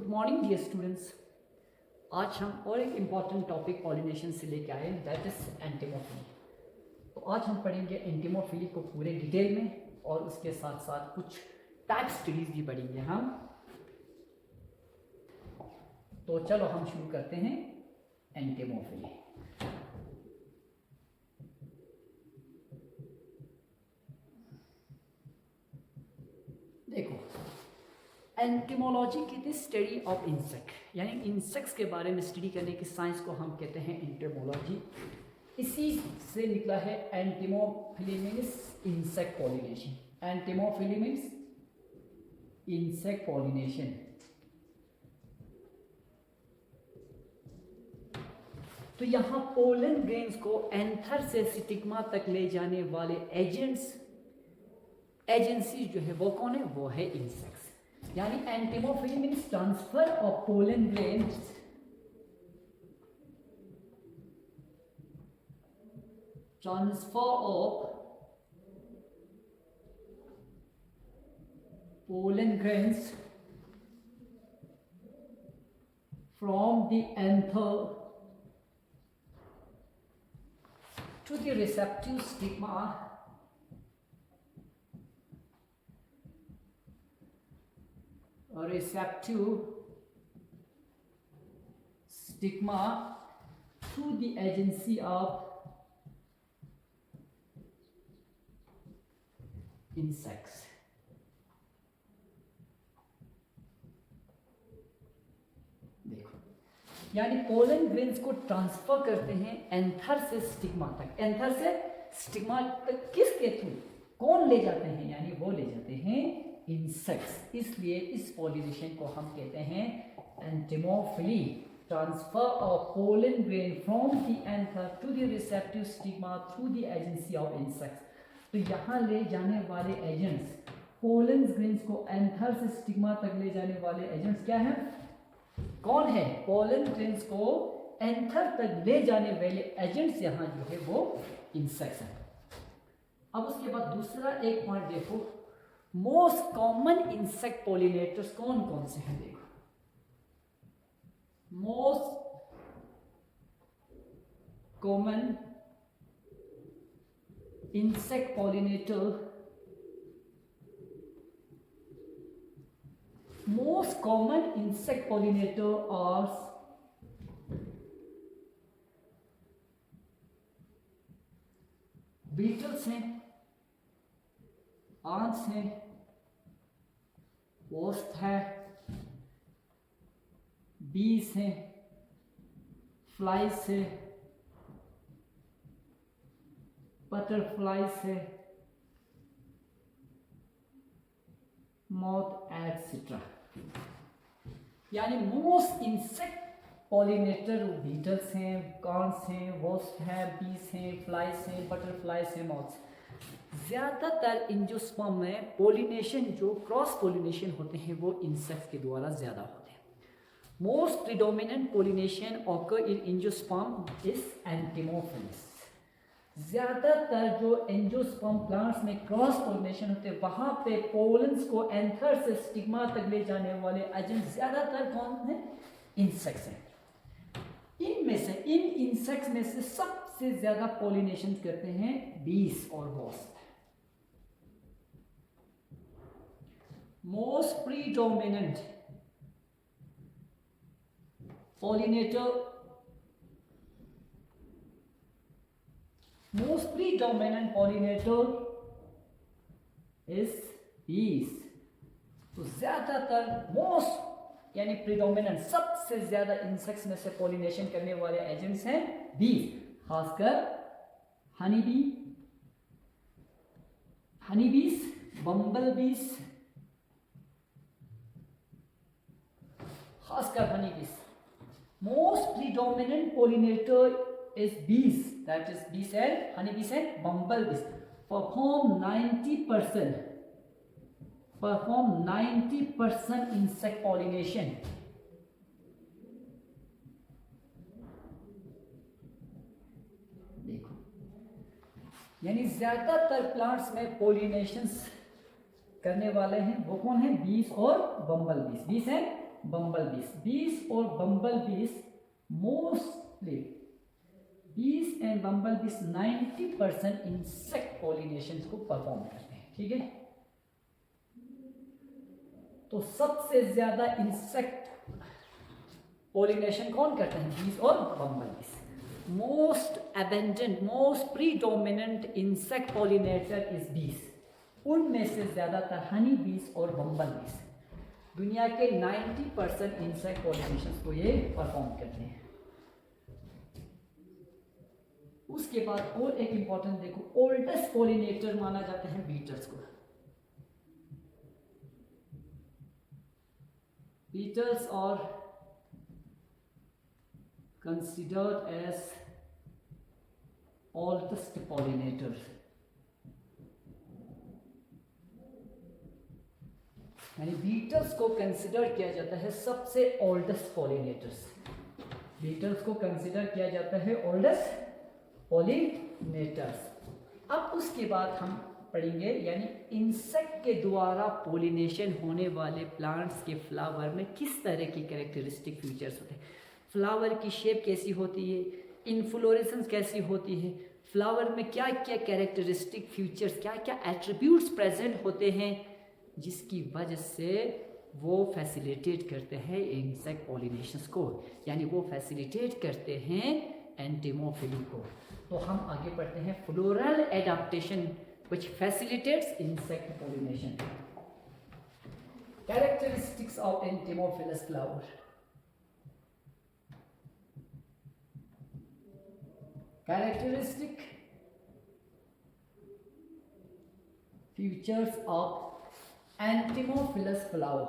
Morning dear students. आज हम और एक इम्पॉर्टेंट टॉपिक पॉलिनेशन से लेके आए हैं, दैट इज एंटीमोफिली। तो आज हम पढ़ेंगे एंटीमोफिली को पूरे डिटेल में और उसके साथ साथ कुछ टाइप स्टडीज भी पढ़ेंगे हम। तो चलो हम शुरू करते हैं एंटीमोफिली। देखो, एंटीमोलॉजी की स्टडी ऑफ इंसेक्ट, यानी इंसेक्ट्स के बारे में स्टडी करने की साइंस को हम कहते हैं एंटीमोलॉजी। इसी से निकला है entomophily means insect pollination. Entomophily means insect pollination. तो यहाँ पोलन ग्रेन्स को एंथर से स्टिग्मा तक ले जाने वाले एजेंसी जो है वो कौन है? वो है इंसेक्ट्स। यानी entomophily means transfer of pollen grains from the anther to the receptive stigma through the agency of insects। देखो, यानी पोलन ग्रेन्स को ट्रांसफर करते हैं एंथर से स्टिग्मा तक। एंथर से स्टिग्मा तक किसके थ्रू? कौन ले जाते हैं? यानी वो ले जाते हैं इंसेक्ट्स। इसलिए इस पॉलिनेशन को हम कहते हैं entomophily. Transfer of pollen grain from the anther to the receptive stigma through the agency of insects. तो यहाँ ले जाने वाले एजेंट्स, पोलन ग्रेन्स को एंथर से स्टिग्मा तक ले जाने वाले एजेंट्स क्या हैं? कौन है? पोलन ग्रेन्स को एंथर तक ले जाने वाले एजेंट्स यहाँ जो है वो इंसेक्ट्स हैं। अब उसके बाद दूसरा एक पॉइंट देखो, मोस्ट कॉमन इंसेक्ट पॉलिनेटर्स कौन कौन से हैं? देखो, most common insect pollinator, most common insect pollinator are beetles हैं, ants हैं, wasp है, bees हैं, flies है, बटरफ्लाइज है, मॉथ एटसेट्रा। यानी मोस्ट इंसेक्ट पॉलिनेटर बीटल्स हैं, कॉर्न्स हैं, वॉस्प हैं, बीस हैं, फ्लाइज हैं, बटरफ्लाइज हैं, मॉथ्स। ज़्यादातर एंजियोस्पर्म में पोलिनेशन, जो क्रॉस पोलिनेशन होते हैं, वो इंसेक्ट्स के द्वारा ज़्यादा होते हैं। Most predominant pollination occur in angiosperm is entomophilous. ज्यादातर जो एंजियोस्पर्म प्लांट्स में क्रॉस पोलिनेशन होते हैं, वहां पे पोलन्स को एंथर से स्टिग्मा तक ले जाने वाले एजेंट ज्यादातर कौन है? इंसेक्ट्स हैं। इनमें से, इन इंसेक्ट्स में से सबसे ज्यादा पोलिनेशन करते हैं बीस और wasp. Most predominant pollinator, most predominant pollinator is bees। तो ज्यादातर मोस्ट यानी प्रीडोमिनेंट, सबसे ज्यादा इंसेक्ट्स में से पॉलिनेशन करने वाले एजेंट्स हैं बीज। खासकर हनी बीज, बम्बल बीज, खासकर हनी बीज। Most predominant pollinator is bees, that is bees and honey bees and bumblebees perform 90% insect pollination। देखो, यानी ज्यादातर प्लांट्स में पोलिनेशंस करने वाले हैं वो कौन है? बीस और बम्बल बीस। बीस एंड बम्बल बीस। बीस और बम्बल बीस मोस्टली, बीस एंड बम्बल बीस 90% इंसेक्ट पॉलिनेशन को परफॉर्म करते हैं, ठीक है। तो सबसे ज्यादा इंसेक्ट पॉलिनेशन कौन करते हैं? बीस और बम्बल बीस। Most abundant, most predominant insect pollinator is बीस। उनमें से ज्यादातर हनी बीस और बम्बल बीस, दुनिया के 90% इंसेक्ट पॉलिनेशन को ये परफॉर्म करते हैं। उसके बाद और एक इंपॉर्टेंट देखो, ओल्डेस्ट पॉलिनेटर माना जाता है बीटल्स को। Beetles are considered as oldest pollinators, यानी बीटल्स को कंसिडर किया जाता है सबसे ओल्डेस्ट पॉलिनेटर्स। बीटल्स को कंसिडर किया जाता है ओल्डेस्ट पॉलिनेटर्स। अब उसके बाद हम पढ़ेंगे यानी इंसेक्ट के द्वारा पॉलिनेशन होने वाले प्लांट्स के फ्लावर में किस तरह की कैरेक्टरिस्टिक फीचर्स होते हैं, फ्लावर की शेप कैसी होती है, इन्फ्लोरेसेंस कैसी होती है, फ्लावर में क्या क्या कैरेक्टरिस्टिक फीचर्स, क्या क्या एट्रीब्यूट्स प्रेजेंट होते हैं, जिसकी वजह से वो फैसिलिटेट करते हैं इंसेक्ट पॉलिनेशन को, यानी वो फैसिलिटेट करते हैं एंटिमोफिली को। तो हम आगे पढ़ते हैं floral adaptation which facilitates insect pollination. Characteristics of entomophilous flower. Characteristic features of Anthemophilas flower.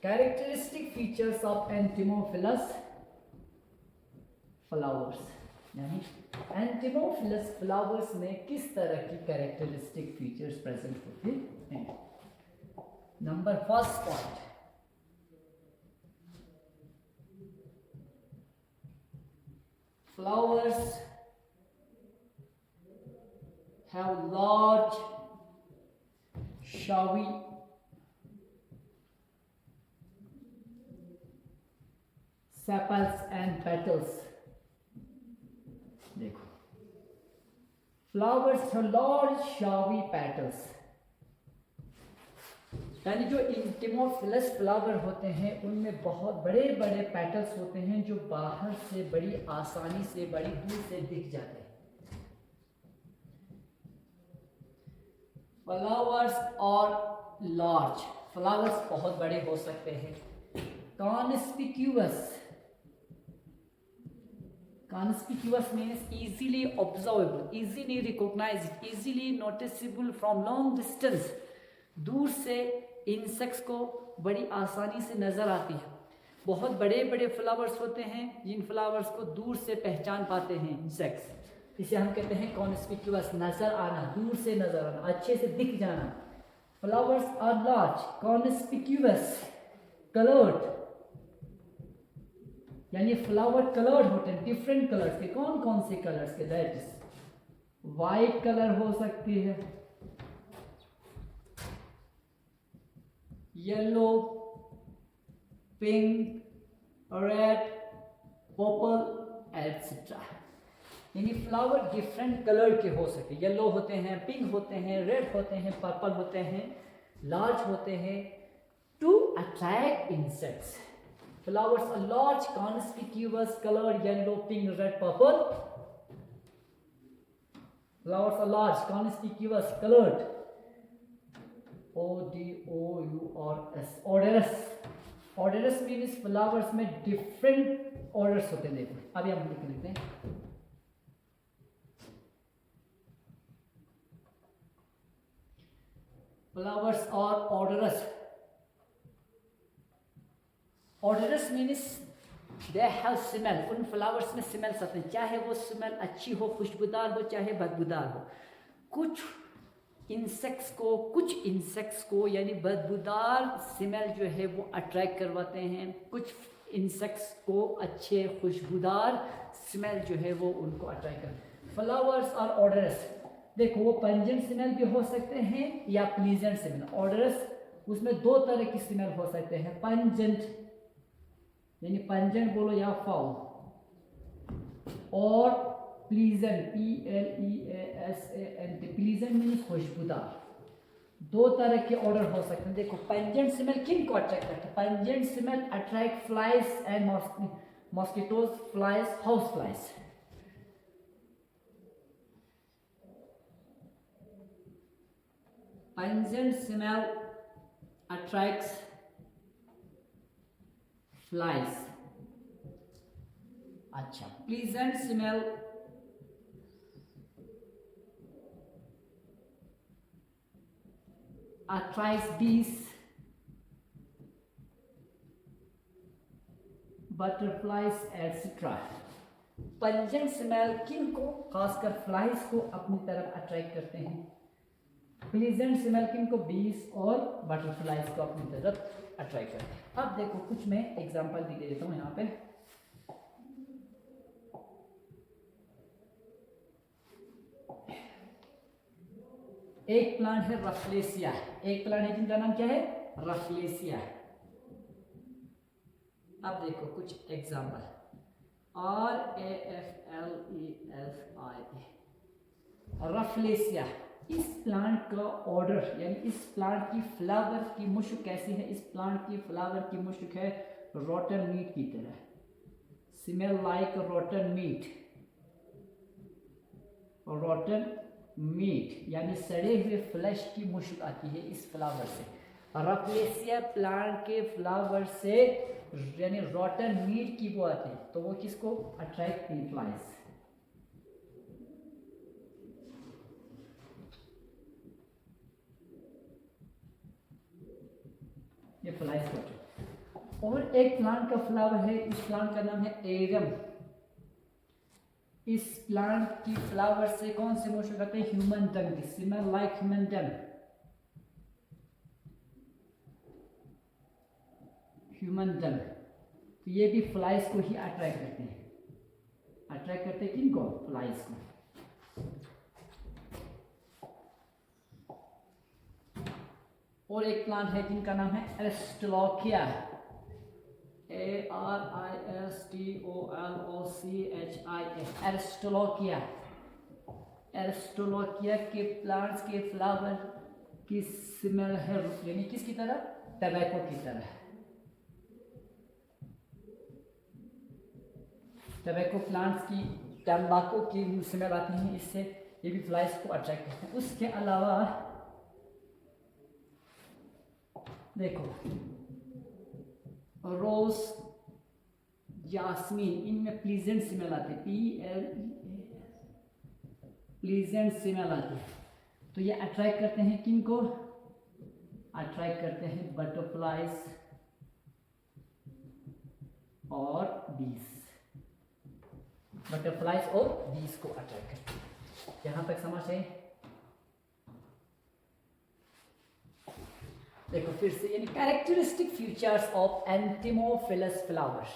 Characteristic features of Anthemophilas flowers, यानी Anthemophilas flowers में किस तरह की characteristic features present होते हैं। Number first point, flowers have large showy sepals and petals। देखो, flowers have large showy petals, यानी जो एंटिमोफिलस फ्लावर होते हैं उनमें बहुत बड़े बड़े पेटल्स होते हैं जो बाहर से बड़ी आसानी से, बड़ी दूर से दिख जाते हैं। फ्लावर्स और लार्ज, फ्लावर्स बहुत बड़े हो सकते हैं। Conspicuous, conspicuous means easily observable, easily recognised, easily noticeable from long distance. दूर से इंसेक्ट्स को बड़ी आसानी से नज़र आती है। बहुत बड़े बड़े फ्लावर्स होते हैं जिन फ्लावर्स को दूर से पहचान पाते हैं इंसेक्ट्स, इसे हम कहते हैं कॉन्स्पिक्यूअस, नज़र आना, दूर से नज़र आना, अच्छे से दिख जाना। Flowers are large, conspicuous, coloured, यानी फ्लावर कलर्ड होते हैं, डिफरेंट कलर्स के। कौन कौन से कलर्स के? दैट इज वाइट कलर हो सकती है, yellow, pink, red, purple etcetera, यानी फ्लावर डिफरेंट कलर के हो सकते हैं। येलो होते हैं, पिंक होते हैं, रेड होते हैं, पर्पल होते हैं, लार्ज होते हैं, to attract insects. Flowers are large, conspicuous, colour yellow, pink, red, purple. Flowers are large, conspicuous, coloured, ODOURS, odorous। odorous means flowers में डिफरेंट ऑर्डर्स होते हैं। देखो अभी हम लिख लेते हैं, फ्लावर्स और odorous। odorous means they have smell, उन फ्लावर्स में स्मेल्स आते हैं, चाहे वो स्मेल अच्छी हो, खुशबूदार हो, चाहे बदबूदार हो। कुछ इंसेक्ट्स को यानी बदबूदार स्मेल जो है वो अट्रैक्ट करवाते हैं, कुछ इंसेक्ट्स को अच्छे खुशबूदार स्मेल जो है वो उनको अट्रैक्ट करते हैं। फ्लावर्स आर ऑर्डरस, देखो वो पंजेंट स्मेल भी हो सकते हैं या प्लीजेंट स्मेल। ऑर्डरस उसमें दो तरह की स्मेल हो सकते हैं, पंजेंट यानी पंजेंट बोलो या फाउल, और प्लीजेंट PLEASANT, प्लीजेंट मीन्स खुशबूदार। दो तरह के ऑर्डर हो सकते हैं। देखो पंजेंट स्मेल किन को अट्रैक्ट करता है? Pungent smell attract flies and mosquitoes, flies, house flies. Pungent smell attracts flies. अच्छा, pleasant smell attracts bees, butterflies etc. Pungent smell किन को, खासकर फ्लाइज को अपनी तरफ अट्रैक्ट करते हैं। प्लीजेंट स्मेल किन को, बीज और बटरफ्लाइज को अपनी तरफ अट्रैक्ट करते हैं। अब देखो कुछ मैं एग्जांपल दे देता हूं यहाँ पे। एक प्लांट है रफलेसिया, एक प्लांट है जिनका नाम क्या है, रफलेसिया। अब देखो कुछ एग्जांपल, RAFLESIA, रफलेसिया। इस प्लांट का ऑर्डर यानी इस प्लांट की फ्लावर की मुश्क कैसी है? इस प्लांट की फ्लावर की मुश्क है रोटन मीट की तरह, smell like rotten meat, rotten meat यानी सड़े हुए फ्लैश की मुश्क आती है इस फ्लावर से। रफलेसिया प्लांट के फ्लावर से यानी रोटन मीट की वो आती है, तो वो किसको अट्रैक्ट की, फ्लाइज। ये फ्लाइज को। और एक प्लांट का फ्लावर है, इस प्लांट का नाम है एरम। इस प्लांट की फ्लावर से कौन से मुश्क आते हैं? ह्यूमन डंग, स्मेल लाइक ह्यूमन डंग, ह्यूमन डंग। तो ये भी फ्लाइज को ही अट्रैक्ट करते हैं। अट्रैक्ट करते हैं किनको? फ्लाइज को। और एक प्लांट है जिनका नाम है एरिस्टोलोकिया, ARISTOLOCHIA, एरिस्टोलोकिया। एरिस्टोलोकिया के प्लांट्स के फ्लावर की स्मेल है यानी किसकी तरह? टबैको की तरह। टबैको प्लांट्स की तंबाकू की स्मेल आती है इससे, ये भी फ्लाइज को अट्रैक्ट करते हैं। उसके अलावा देखो रोज, जास्मीन, इनमें प्लीजेंट स्मेल आती है, प्लीजेंट स्मेल आती है। तो ये अट्रैक्ट करते हैं किनको? अट्रैक्ट करते हैं बटरफ्लाइज और बीज। बटरफ्लाइज और बीज को अट्रैक्ट करते हैं। यहां तक समझ है? देखो फिर से, यानी characteristic features of entomophilous flower.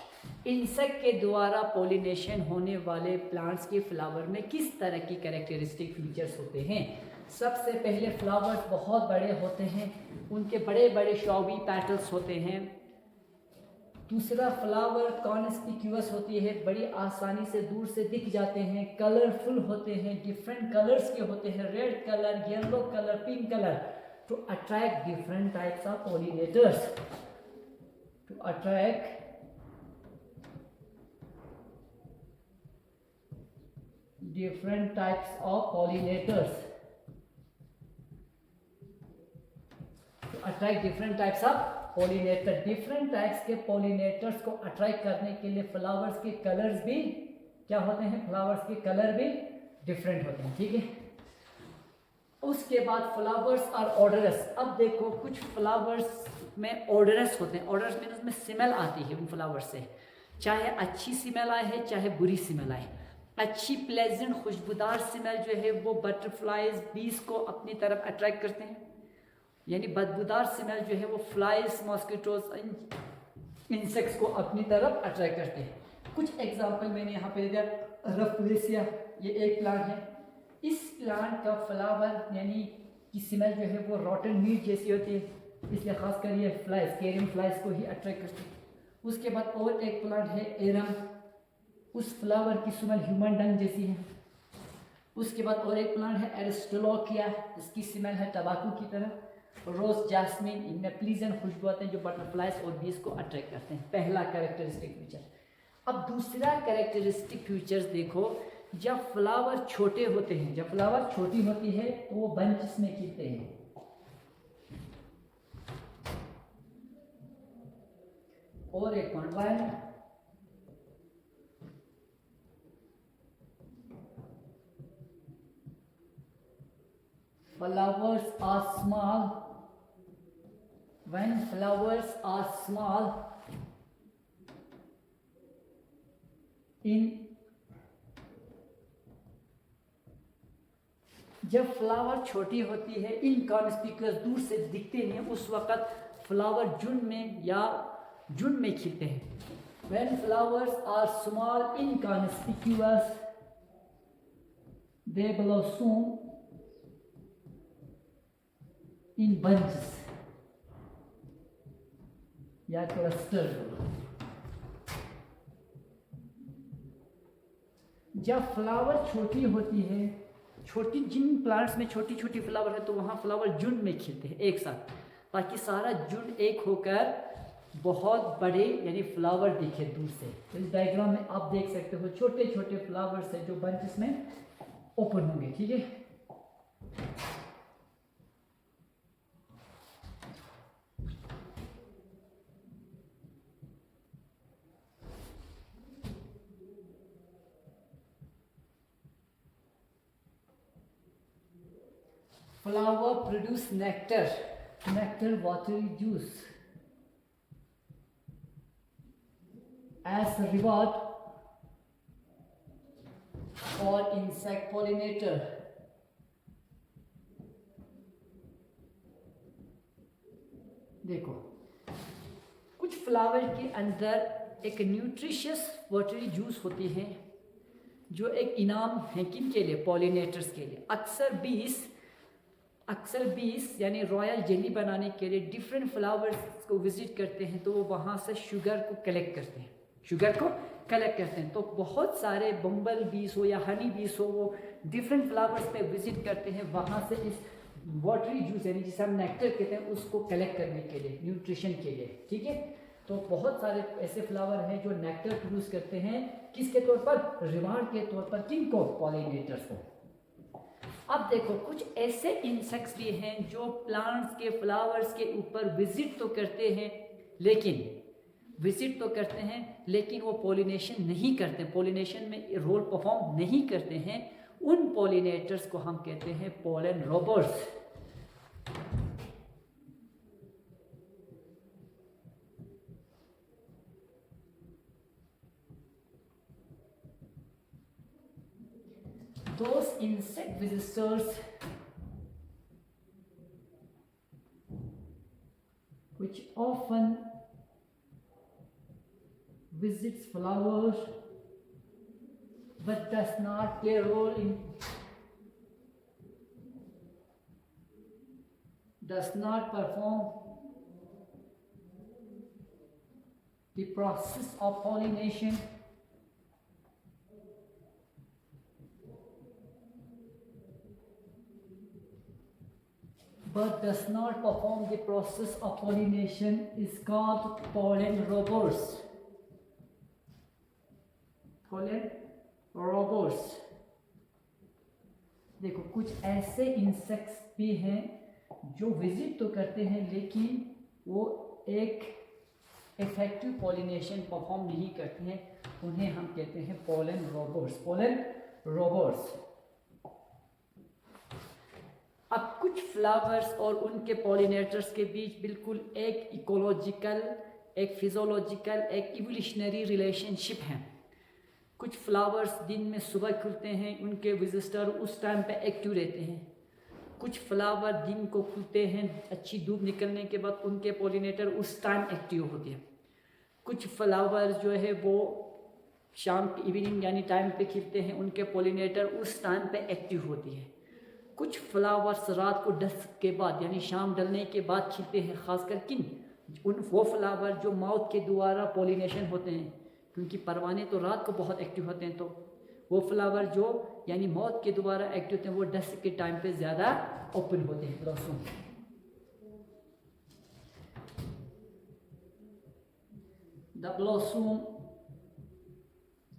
Insect के द्वारा पोलिनेशन होने वाले प्लांट्स के फ्लावर में किस तरह की कैरेक्टरिस्टिक फीचर्स होते हैं? सबसे पहले फ्लावर्स बहुत बड़े होते हैं, उनके बड़े बड़े शॉबी पैटल्स होते हैं। दूसरा, फ्लावर कॉन्स्पिक्यूअस होती है, बड़ी आसानी से दूर से दिख जाते हैं। कलरफुल होते हैं, डिफरेंट कलर्स के होते हैं, red colour, yellow colour, pink colour, to attract different types of pollinators, to attract different types of pollinators, to attract different types of pollinator। different types के pollinators को attract करने के लिए फ्लावर्स के colours भी क्या होते हैं? फ्लावर्स के कलर भी डिफरेंट होते हैं, ठीक है। उसके बाद फ्लावर्स और ऑर्डरस। अब देखो कुछ फ्लावर्स में ऑर्डरस होते हैं। ऑर्डरस में उसमें स्मेल आती है उन फ्लावर से, चाहे अच्छी स्मेल आए है चाहे बुरी स्मेल आए। अच्छी प्लेजेंट खुशबूदार स्मेल जो है वो बटरफ्लाइज, बीज को अपनी तरफ अट्रैक्ट करते हैं, यानी बदबूदार स्मेल जो है वो फ्लाइज, मॉस्किटोज, इंसेक्ट्स को अपनी तरफ अट्रैक्ट करते हैं। कुछ एग्जांपल मैंने यहाँ पे दिया, रफलेसिया ये एक प्लांट है। इस प्लांट का फ्लावर यानी कि स्मेल जो है वो रॉटन मीट जैसी होती है, इसलिए खासकर ये फ्लाइज, कैरियन फ्लाइज को ही अट्रैक्ट करती है। उसके बाद और एक प्लांट है एरम, उस फ्लावर की स्मेल ह्यूमन डंग जैसी है। उसके बाद और एक प्लांट है एरिस्टोलोकिया, इसकी स्मेल है टबाकू की तरह। रोज, जास्मिन, इनमें प्लीजेंट खुशबू आते हैं जो बटरफ्लाइज और बीज को अट्रैक्ट करते हैं। पहला कैरेक्टरिस्टिक फीचर। अब दूसरा कैरेक्टरिस्टिक फीचर्स देखो, जब फ्लावर छोटे होते हैं, जब फ्लावर छोटी होती है तो वो बंचेस में खिलते हैं। और एक point while flowers are small, when flowers are small in जब फ्लावर छोटी होती है, इनकॉन्स्पिकुअस, दूर से दिखते हैं, उस वक्त फ्लावर झुंड में या झुंड में खिलते हैं। When flowers are small, inconspicuous, they blossom in bunches या क्लस्टर। जब फ्लावर छोटी होती है, छोटी, जिन प्लांट्स में छोटी छोटी फ्लावर है तो वहाँ फ्लावर झुंड में खिलते हैं एक साथ, ताकि सारा झुंड एक होकर बहुत बड़े यानी फ्लावर दिखे दूर से। तो इस डायग्राम में आप देख सकते हो छोटे छोटे फ्लावर्स है जो बंचेस में ओपन होंगे, ठीक है। Flower produce nectar, nectar watery juice. As a reward for insect pollinator. देखो, कुछ फ्लावर के अंदर एक न्यूट्रिशियस वाटरी जूस होती है जो एक इनाम है किन के लिए, पॉलिनेटर्स के लिए। अक्सर बीस यानी रॉयल जेली बनाने के लिए डिफरेंट फ्लावर्स को विजिट करते हैं, तो वो वहाँ से शुगर को कलेक्ट करते हैं। तो बहुत सारे बम्बल बीस हो या हनी बीस हो, वो डिफरेंट फ्लावर्स पे विजिट करते हैं, वहाँ से इस वाटरी जूस यानी जिसे हम नेक्टर कहते हैं उसको कलेक्ट करने के लिए, न्यूट्रिशन के लिए, ठीक है। तो बहुत सारे ऐसे फ्लावर हैं जो नेक्टर प्रोड्यूस करते हैं, किसके तौर पर, रिवार्ड के तौर पर, किनको, पॉलिनेटर्स को। अब देखो, कुछ ऐसे इंसेक्ट्स भी हैं जो प्लांट्स के फ्लावर्स के ऊपर विजिट तो करते हैं, लेकिन वो पॉलिनेशन नहीं करते, पॉलिनेशन में रोल परफॉर्म नहीं करते हैं। उन पॉलिनेटर्स को हम कहते हैं pollen robbers. Those insect visitors which often visits flowers but does not play a role in, does not perform the process of pollination, but does not perform the process of pollination is called pollen robbers. Pollen robbers. देखो, कुछ ऐसे insects भी हैं जो visit तो करते हैं लेकिन वो एक इफेक्टिव पॉलिनेशन परफॉर्म नहीं करते हैं, उन्हें हम कहते हैं पोलन रोबर्स। अब कुछ फ्लावर्स और उनके पॉलिनेटर्स के बीच बिल्कुल एक इकोलॉजिकल, एक फिजियोलॉजिकल, एक इवोल्यूशनरी रिलेशनशिप है। कुछ फ्लावर्स दिन में सुबह खुलते हैं, उनके विजिटर उस टाइम पे एक्टिव रहते हैं। कुछ फ्लावर दिन को खुलते हैं, अच्छी धूप निकलने के बाद उनके पॉलिनेटर उस टाइम एक्टिव होते हैं। कुछ फ्लावर जो है वो शाम की इवनिंग यानी टाइम पे खिलते हैं, उनके पोलिनेटर उस टाइम पे एक्टिव होती है। कुछ फ्लावर्स रात को डस्क के बाद यानी शाम ढलने के बाद खिलते हैं, खासकर किन वो फ्लावर जो माउथ के द्वारा पोलिनेशन होते हैं, क्योंकि परवाने तो रात को बहुत एक्टिव होते हैं, तो वो फ्लावर जो यानी माउथ के द्वारा एक्टिव होते हैं वो डस्क के टाइम पे ज़्यादा ओपन होते हैं blossom. The blossom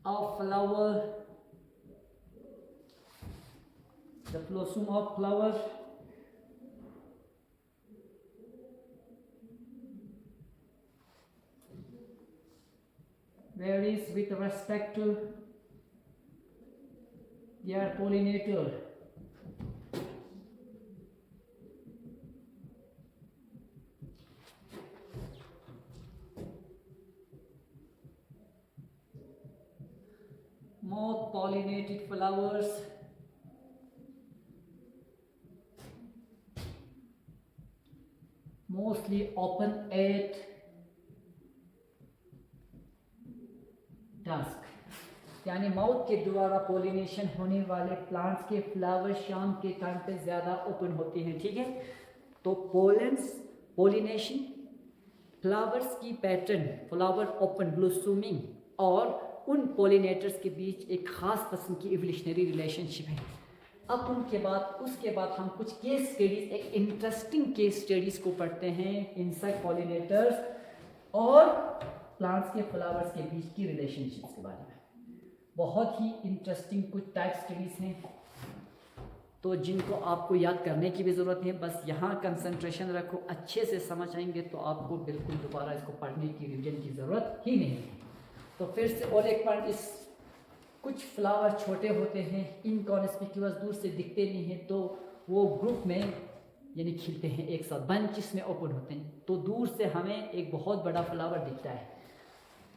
of flower, the blossom of flower varies with respect to their pollinator. Mouth pollinated flowers mostly open at dusk, यानी माउथ के द्वारा पोलिनेशन होने वाले प्लांट्स के फ्लावर शाम के टाइम पे ज़्यादा ओपन होते हैं। ठीक है, तो पोलिनेशन फ्लावर्स की पैटर्न, फ्लावर ओपन ब्लूसमिंग और उन पोलिनेटर्स के बीच एक ख़ास किस्म की इवोल्यूशनरी रिलेशनशिप है। अब उसके बाद हम कुछ केस स्टडीज, एक इंटरेस्टिंग केस स्टडीज़ को पढ़ते हैं, इंसेक्ट पोलिनेटर्स और प्लांट्स के फ्लावर्स के बीच की रिलेशनशिप्स के बारे में। बहुत ही इंटरेस्टिंग कुछ टाइप स्टडीज़ हैं, तो जिनको आपको याद करने की भी ज़रूरत है, बस यहाँ कंसंट्रेशन रखो, अच्छे से समझ आएंगे तो आपको बिल्कुल दोबारा इसको पढ़ने की रिवीजन की ज़रूरत ही नहीं है। तो फिर से और एक पॉइंट, इस कुछ फ्लावर छोटे होते हैं, इनकॉन्स्पिक्यूअस, दूर से दिखते नहीं हैं, तो वो ग्रुप में यानी खिलते हैं एक साथ, बंचेस में ओपन होते हैं, तो दूर से हमें एक बहुत बड़ा फ्लावर दिखता है।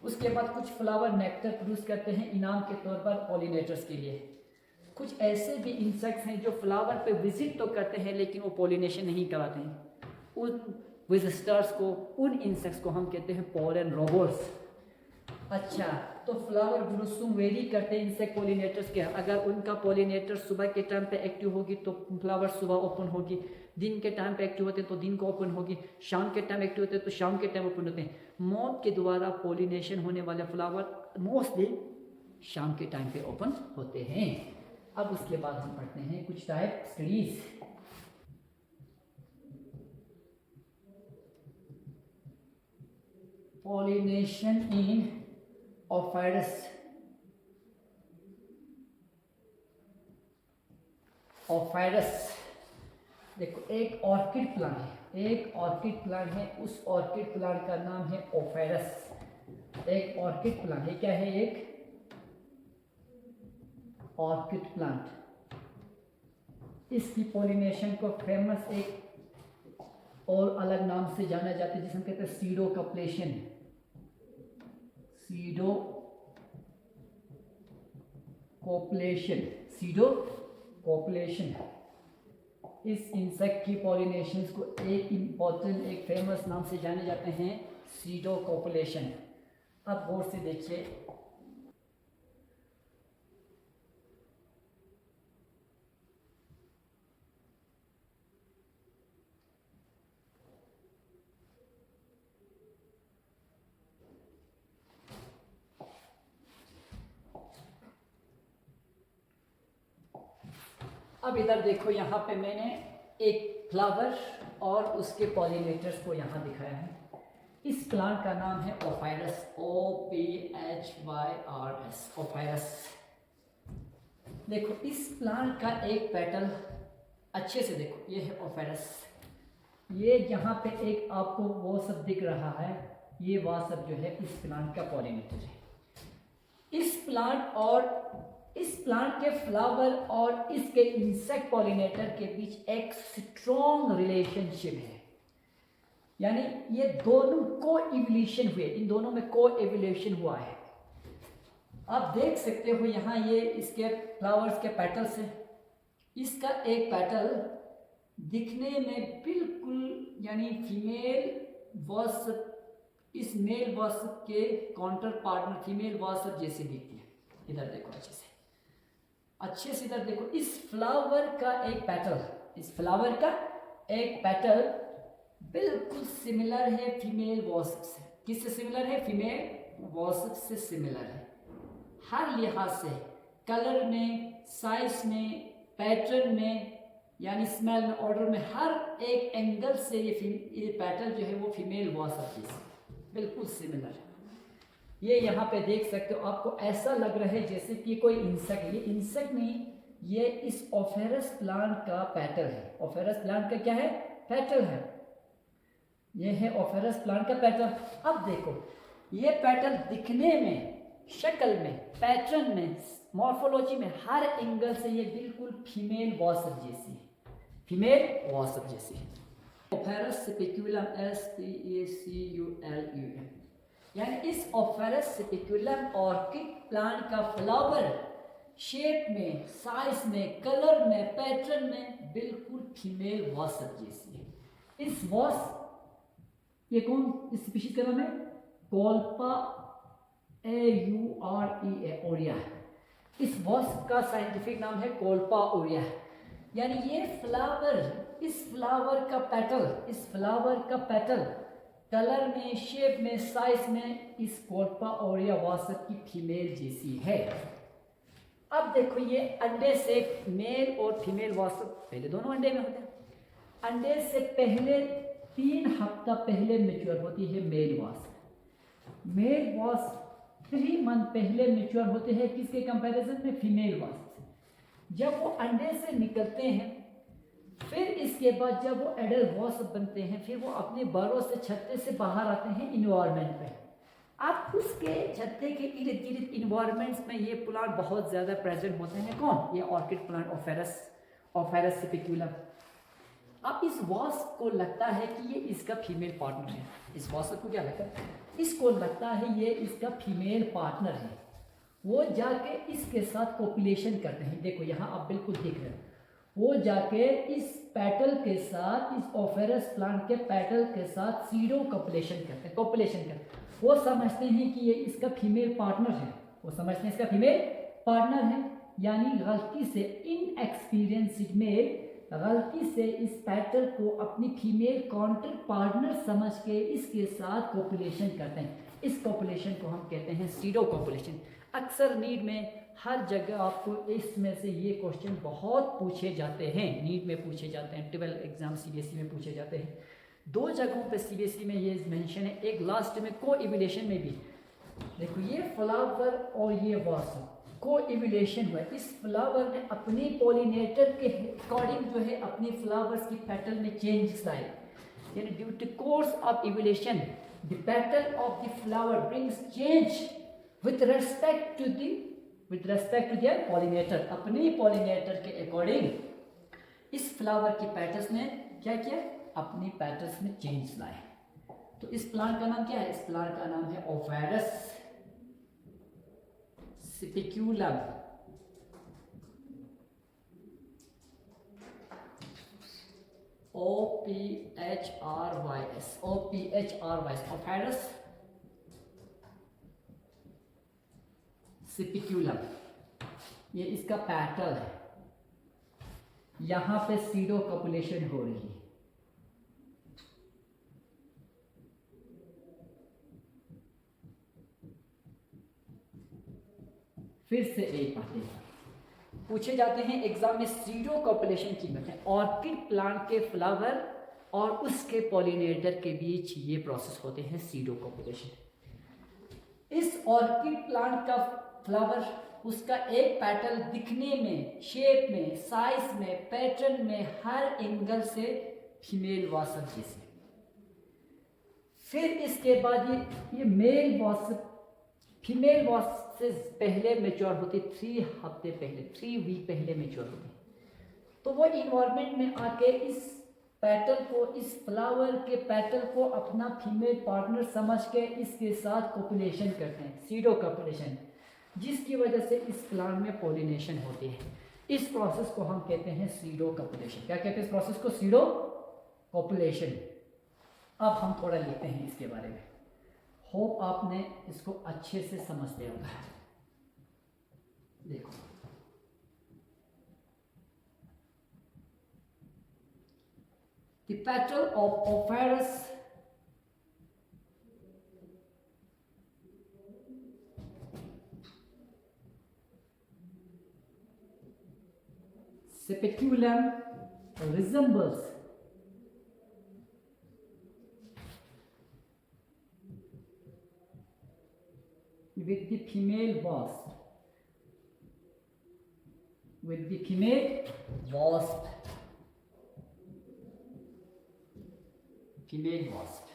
उसके बाद कुछ फ्लावर नेक्टर प्रोड्यूस करते हैं इनाम के तौर पर पॉलिनेटर्स के लिए। कुछ ऐसे भी इंसेक्ट्स हैं जो फ्लावर पे विजिट तो करते हैं लेकिन वो पॉलिनेशन नहीं कराते हैं। उन विजिटर्स को, उन इंसेक्ट्स को हम कहते हैं पोलन रोबर्स। अच्छा, तो फ्लावर ब्लूसम वेरी करते हैं इंसेक्ट पॉलिनेटर्स के। अगर उनका पॉलिनेटर सुबह के टाइम पे एक्टिव होगी तो फ्लावर सुबह ओपन होगी, दिन के टाइम पे एक्टिव होते हैं तो दिन को ओपन होगी, शाम के टाइम एक्टिव होते हैं तो शाम के टाइम ओपन होते हैं। मौत के द्वारा पॉलिनेशन होने वाले फ्लावर मोस्टली शाम के टाइम पे ओपन होते हैं। अब उसके बाद हम पढ़ते हैं कुछ type studies. Pollination in Ophrys. Ophrys देखो, एक ऑर्किड प्लांट है, एक ऑर्किड प्लांट है, उस ऑर्किड प्लांट का नाम है ऑफाइडस। एक ऑर्किड प्लांट है, क्या है? एक ऑर्किड प्लांट। इसकी पॉलिनेशन को फेमस एक और अलग नाम से जाना जाता है जिसे हम कहते हैं सीडोकॉप्लेशन। सीडोकॉप्लेशन। इस इंसेक्ट की पॉलिनेशंस को एक इम्पॉर्टेंट, एक फेमस नाम से जाने जाते हैं, सीडोकॉप्लेशन। अब गौर से देखिए, अब इधर देखो, यहाँ पे मैंने एक फ्लावर और उसके पॉलिनेटर्स को यहाँ दिखाया है। इस प्लांट का नाम है ओफाइरस, OPHYRS, ओफाइरस। देखो, इस प्लांट का एक पेटल, अच्छे से देखो, ये है ओफाइरस। ये यहाँ पे एक आपको वो सब दिख रहा है, ये वह सब जो है इस प्लांट का पॉलिनेटर है। इस प्लांट के फ्लावर और इसके इंसेक्ट पॉलिनेटर के बीच एक स्ट्रॉन्ग रिलेशनशिप है, यानी ये दोनों को इवोल्यूशन हुए, इन दोनों में को इवोल्यूशन हुआ है। आप देख सकते हो यहाँ ये इसके फ्लावर्स के पेटल्स हैं। इसका एक पेटल दिखने में बिल्कुल यानी फीमेल वॉस इस मेल वासप के काउंटर पार्टनर फीमेल वासप जैसे दिखती है। इधर देखो अच्छे से इधर देखो, इस फ्लावर का एक पेटल, इस फ्लावर का एक पेटल बिल्कुल सिमिलर है फीमेल वासप से। किससे सिमिलर है? फीमेल वासप से सिमिलर है हर लिहाज से, कलर में, साइज में, पैटर्न में, यानी स्मेल में, ऑर्डर में, हर एक एंगल से ये पेटल जो है वो फीमेल वासप जैसे बिल्कुल सिमिलर है। ये यहाँ पे देख सकते हो, आपको ऐसा लग रहा है जैसे कि कोई इंसेक्ट, ये इंसेक्ट नहीं, ये इस ओफेरस प्लांट का पेटल है। ओफेरस प्लांट का क्या है? पेटल है। ये है ओफेरस प्लांट का पेटल। अब देखो ये पेटल दिखने में, शक्ल में, पैटर्न में, मॉर्फोलॉजी में, हर एंगल से ये बिल्कुल फीमेल वासप जैसी है, फीमेल वासप जैसी है। ओफेरस स्पेक्यूलम, SPACULUM, यानी इस ओफेरस स्पेक्यूलम ऑर्किड प्लांट का फ्लावर शेप में, साइज में, कलर में, पैटर्न में बिल्कुल फीमेल वासप जैसी है। इस वासप, ये कौन स्पीशीज का नाम है? कोल्पा AUREA, ओरिया। इस वासप का साइंटिफिक नाम है कोल्पा ओरिया। यानी ये फ्लावर, इस फ्लावर का पेटल, इस फ्लावर का पेटल कलर में, शेप में, साइज में इस कोल्पा ओरिया वासप की फीमेल जैसी है। अब देखो ये अंडे से, मेल और फीमेल वासप पहले दोनों अंडे में होते हैं। अंडे से पहले 3 हफ्ता पहले मैच्योर होती है मेल वासप। मेल वासप 3 मंथ पहले मैच्योर होते हैं, किसके कंपैरिजन में? फीमेल वासप से। जब वो अंडे से निकलते हैं, फिर इसके बाद जब वो एडल्ट वासप बनते हैं, फिर वो अपने बरों से, छत्ते से बाहर आते हैं इन्वायरमेंट पे। अब उसके छत्ते के इर्द गिर्द इन्वायरमेंट्स में ये प्लांट बहुत ज़्यादा प्रेजेंट होते हैं। कौन? ये ऑर्किड प्लांट ओफेरस स्पेक्यूलम। अब इस वास्प को लगता है कि ये इसका फीमेल पार्टनर है। इस वास्प को क्या लगता है? इसको लगता है ये इसका फीमेल पार्टनर है। वो जाके इसके साथ कोपुलेशन करते हैं। देखो यहाँ आप बिल्कुल दिख रहे हैं, वो जाके इस पेटल के साथ, इस ओफेरस प्लांट के पेटल के साथ सीडो कोपुलेशन करते हैं, कोपुलेशन करते हैं। वो समझते हैं कि ये इसका फीमेल पार्टनर है, वो समझते हैं इसका फीमेल पार्टनर है। यानी गलती से, इनएक्सपीरियंस्ड मेल गलती से इस पेटल को अपनी फीमेल काउंटर पार्टनर समझ के इसके साथ कोपुलेशन करते हैं। इस कोपुलेशन को हम कहते हैं सीडो कोपुलेशन। अक्सर नीट में हर जगह आपको इसमें से ये क्वेश्चन बहुत पूछे जाते हैं, नीट में पूछे जाते हैं, 12 एग्जाम CBSE में पूछे जाते हैं। 2 जगहों पे CBSE में ये मेंशन है, एक लास्ट में को-इवोल्यूशन में भी। देखो ये फ्लावर और ये वासप को-इवोल्यूशन हुआ। इस फ्लावर ने अपने पॉलिनेटर के अकॉर्डिंग जो है अपने फ्लावर्स की पेटल में चेंजेस लाए। यानी due to course of evolution the petal of the flower brings change with respect to their pollinator. अपने पॉलिनेटर के अकॉर्डिंग इस फ्लावर की पेटल्स ने क्या किया? अपनी पेटल्स में चेंज लाए। तो इस प्लांट का नाम क्या है? इस प्लांट का नाम है ओफेरस स्पेक्यूलम। OPHRYS, ओफेरस speculum. ये इसका पेटल है। यहां पे सीडो कोपुलेशन हो रही है। फिर से एक बात पूछे जाते हैं एग्जाम में, सीडो कोपुलेशन की मतलब ऑर्किड प्लांट के फ्लावर और उसके पॉलिनेटर के बीच ये प्रोसेस होते हैं सीडो कोपुलेशन। इस ऑर्किड प्लांट का फ्लावर, उसका एक पेटल दिखने में, शेप में, साइज में, पैटर्न में, हर एंगल से फीमेल वासप जैसे। फिर इसके बाद ये मेल वासप फीमेल वासप से पहले मैच्योर होती, 3 हफ्ते पहले, 3 वीक पहले मैच्योर होती। तो वो इन्वायरमेंट में आके इस पेटल को, इस फ्लावर के पेटल को अपना फीमेल पार्टनर समझ के इसके साथ कोपुलेशन करते हैं, सीडो कोपुलेशन, जिसकी वजह से इस प्लांट में पॉलिनेशन होती है। इस प्रोसेस को हम कहते हैं सीडो कोपुलेशन। क्या कहते हैं इस प्रोसेस को? Pseudo copulation. अब हम थोड़ा लेते हैं इसके बारे में। होप आपने इसको अच्छे से समझते होगा। देखो the petal of Ophrys sepiculum resembles with the female wasp. With the female wasp. Female wasp.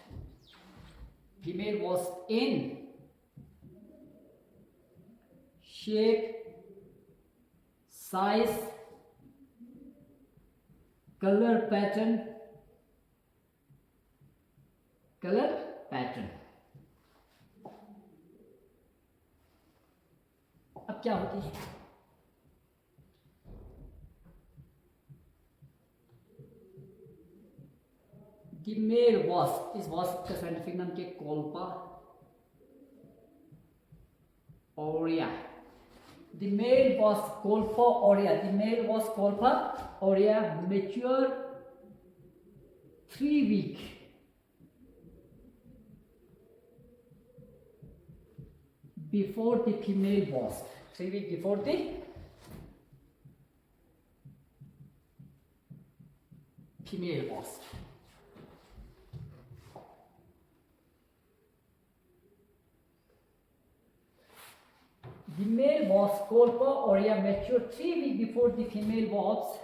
Female wasp in shape, size, color pattern. अब क्या होती है? The male wasp, इस wasp का साइंटिफिक नाम क्या? कोल्पा aurea. The male wasp Colpa aurea. The male wasp Colpa aurea mature 3 weeks before the female wasp. 3 weeks before the female wasp. The male wasp Colpa aurea mature 3 weeks before the female wasp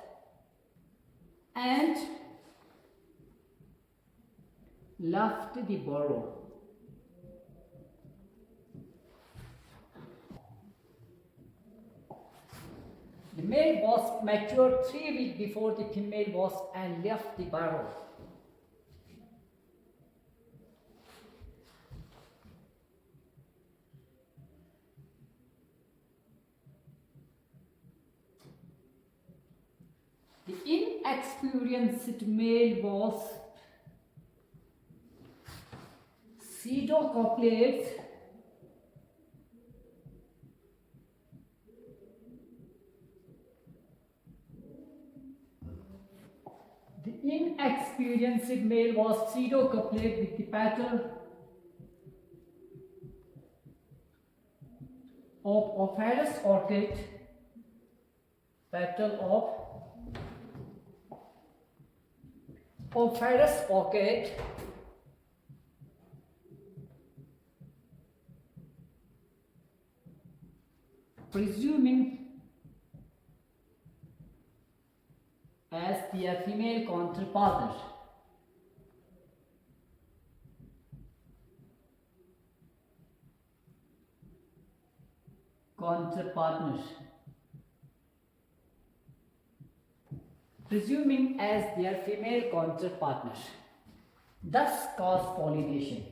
and left the burrow. The male wasp matured 3 weeks before the female wasp and left the burrow. The inexperienced male wasp pseudocopulates inexperienced male was pseudocopulate with the petal of Ophrys orchid, petal of Ophrys orchid, presuming as their female counterpartners. Presuming as their female counterpartners, thus cause pollination.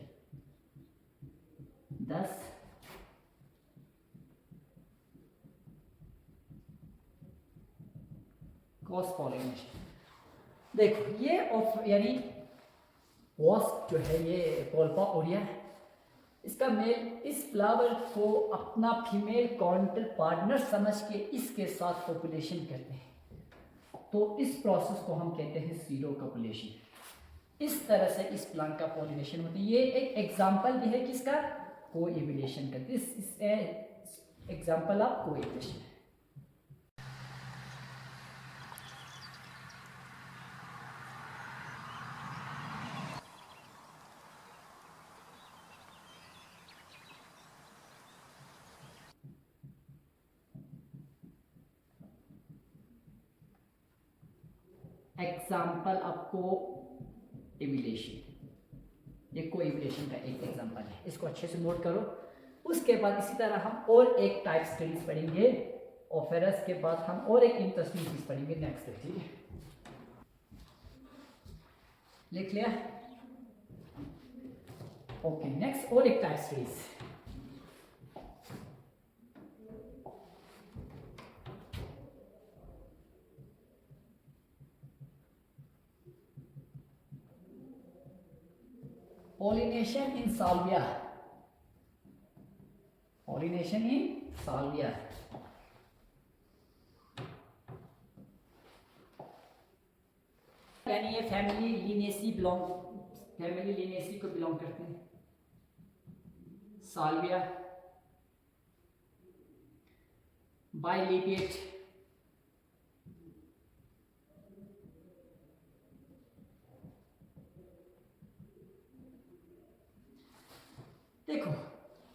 Thus cause pollination. देखो ये यानी wasp जो है ये कोल्पा ओरिया है, इसका mail इस flower को अपना फीमेल काउंटर पार्टनर समझ के इसके साथ पॉपुलेशन करते हैं, तो इस प्रोसेस को हम कहते हैं सीरो कॉपुलेशन। इस तरह से इस प्लांट का पॉलिनेशन होती है। ये एक एग्जांपल भी है किसका? कोएबुलेशन का। This is example of copulation. Example of copulation, ये कोएबुलेशन का एक एग्जाम्पल है, इसको अच्छे से नोट करो। उसके बाद इसी तरह हम और एक टाइप स्टडीज पढ़ेंगे और फिर इसके बाद हम और एक इंटरेस्टिंग चीज पढ़ेंगे नेक्स्ट। ठीक है, लिख लिया? ओके, नेक्स्ट और एक type studies. Pollination in salvia. Pollination in Salvia. यानी ये फैमिली लिनेसी को बिलोंग करते हैं। साल्विया, बाइलिपिड, देखो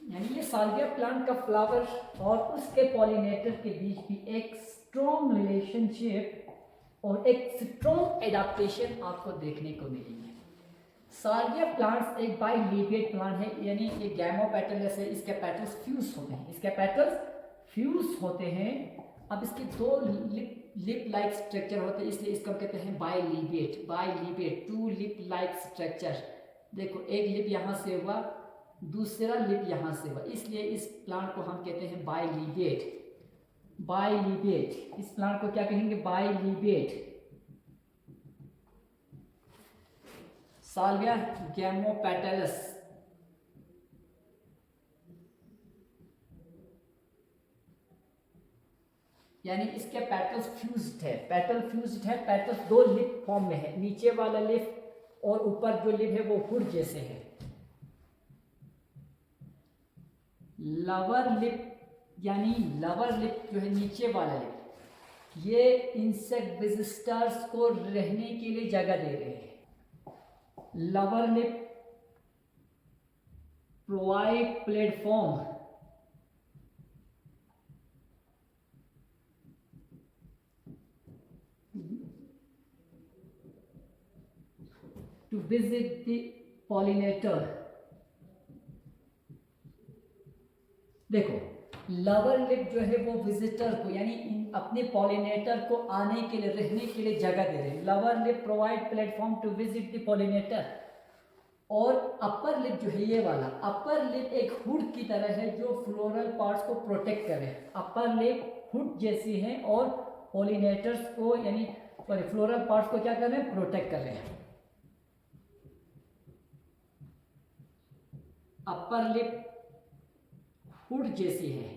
यानी ये साल्विया प्लांट का फ्लावर और उसके पॉलिनेटर के बीच भी एक स्ट्रॉन्ग रिलेशनशिप और एक स्ट्रॉन्ग एडाप्टेशन आपको देखने को मिलेगी। साल्विया प्लांट्स एक बाइलिपिड प्लांट है, यानी ये गैमोपेटलस है, इसके पेटल्स फ्यूज होते हैं, अब इसके दो लिप लाइक स्ट्रक्चर होते हैं, इसलिए इसको कहते हैं bilipped, two lip like structure. देखो एक लिप यहाँ से हुआ, दूसरा लिप यहाँ से हुआ, इसलिए इस प्लांट को हम कहते हैं बाइलिपिड। इस प्लांट को क्या कहेंगे? बाइलिपिड। साल्विया गैमोपेटलस, यानी इसके पेटल्स फ्यूज्ड है, पेटल्स दो लिप फॉर्म में है, नीचे वाला लिप और ऊपर जो लिप है वो हुड जैसे है। लवर लिप जो है नीचे वाला लिप, ये इंसेक्ट विजिटर्स को रहने के लिए जगह दे रहे हैं। Lower lip provide platform to visit the pollinator. देखो लवर लिप जो है वो विजिटर को यानी अपने पॉलिनेटर को आने के लिए, रहने के लिए जगह दे रहे हैं। Lower lip provide platform to visit the pollinator. और अपर लिप जो है ये वाला अपर लिप एक हुड की तरह है जो फ्लोरल पार्ट्स को प्रोटेक्ट करे। अपर लिप हुड जैसी है और पॉलिनेटर्स को यानी फ्लोरल पार्ट्स को क्या कर रहे हैं? प्रोटेक्ट कर रहे हैं। अपर लिप हुड जैसी है,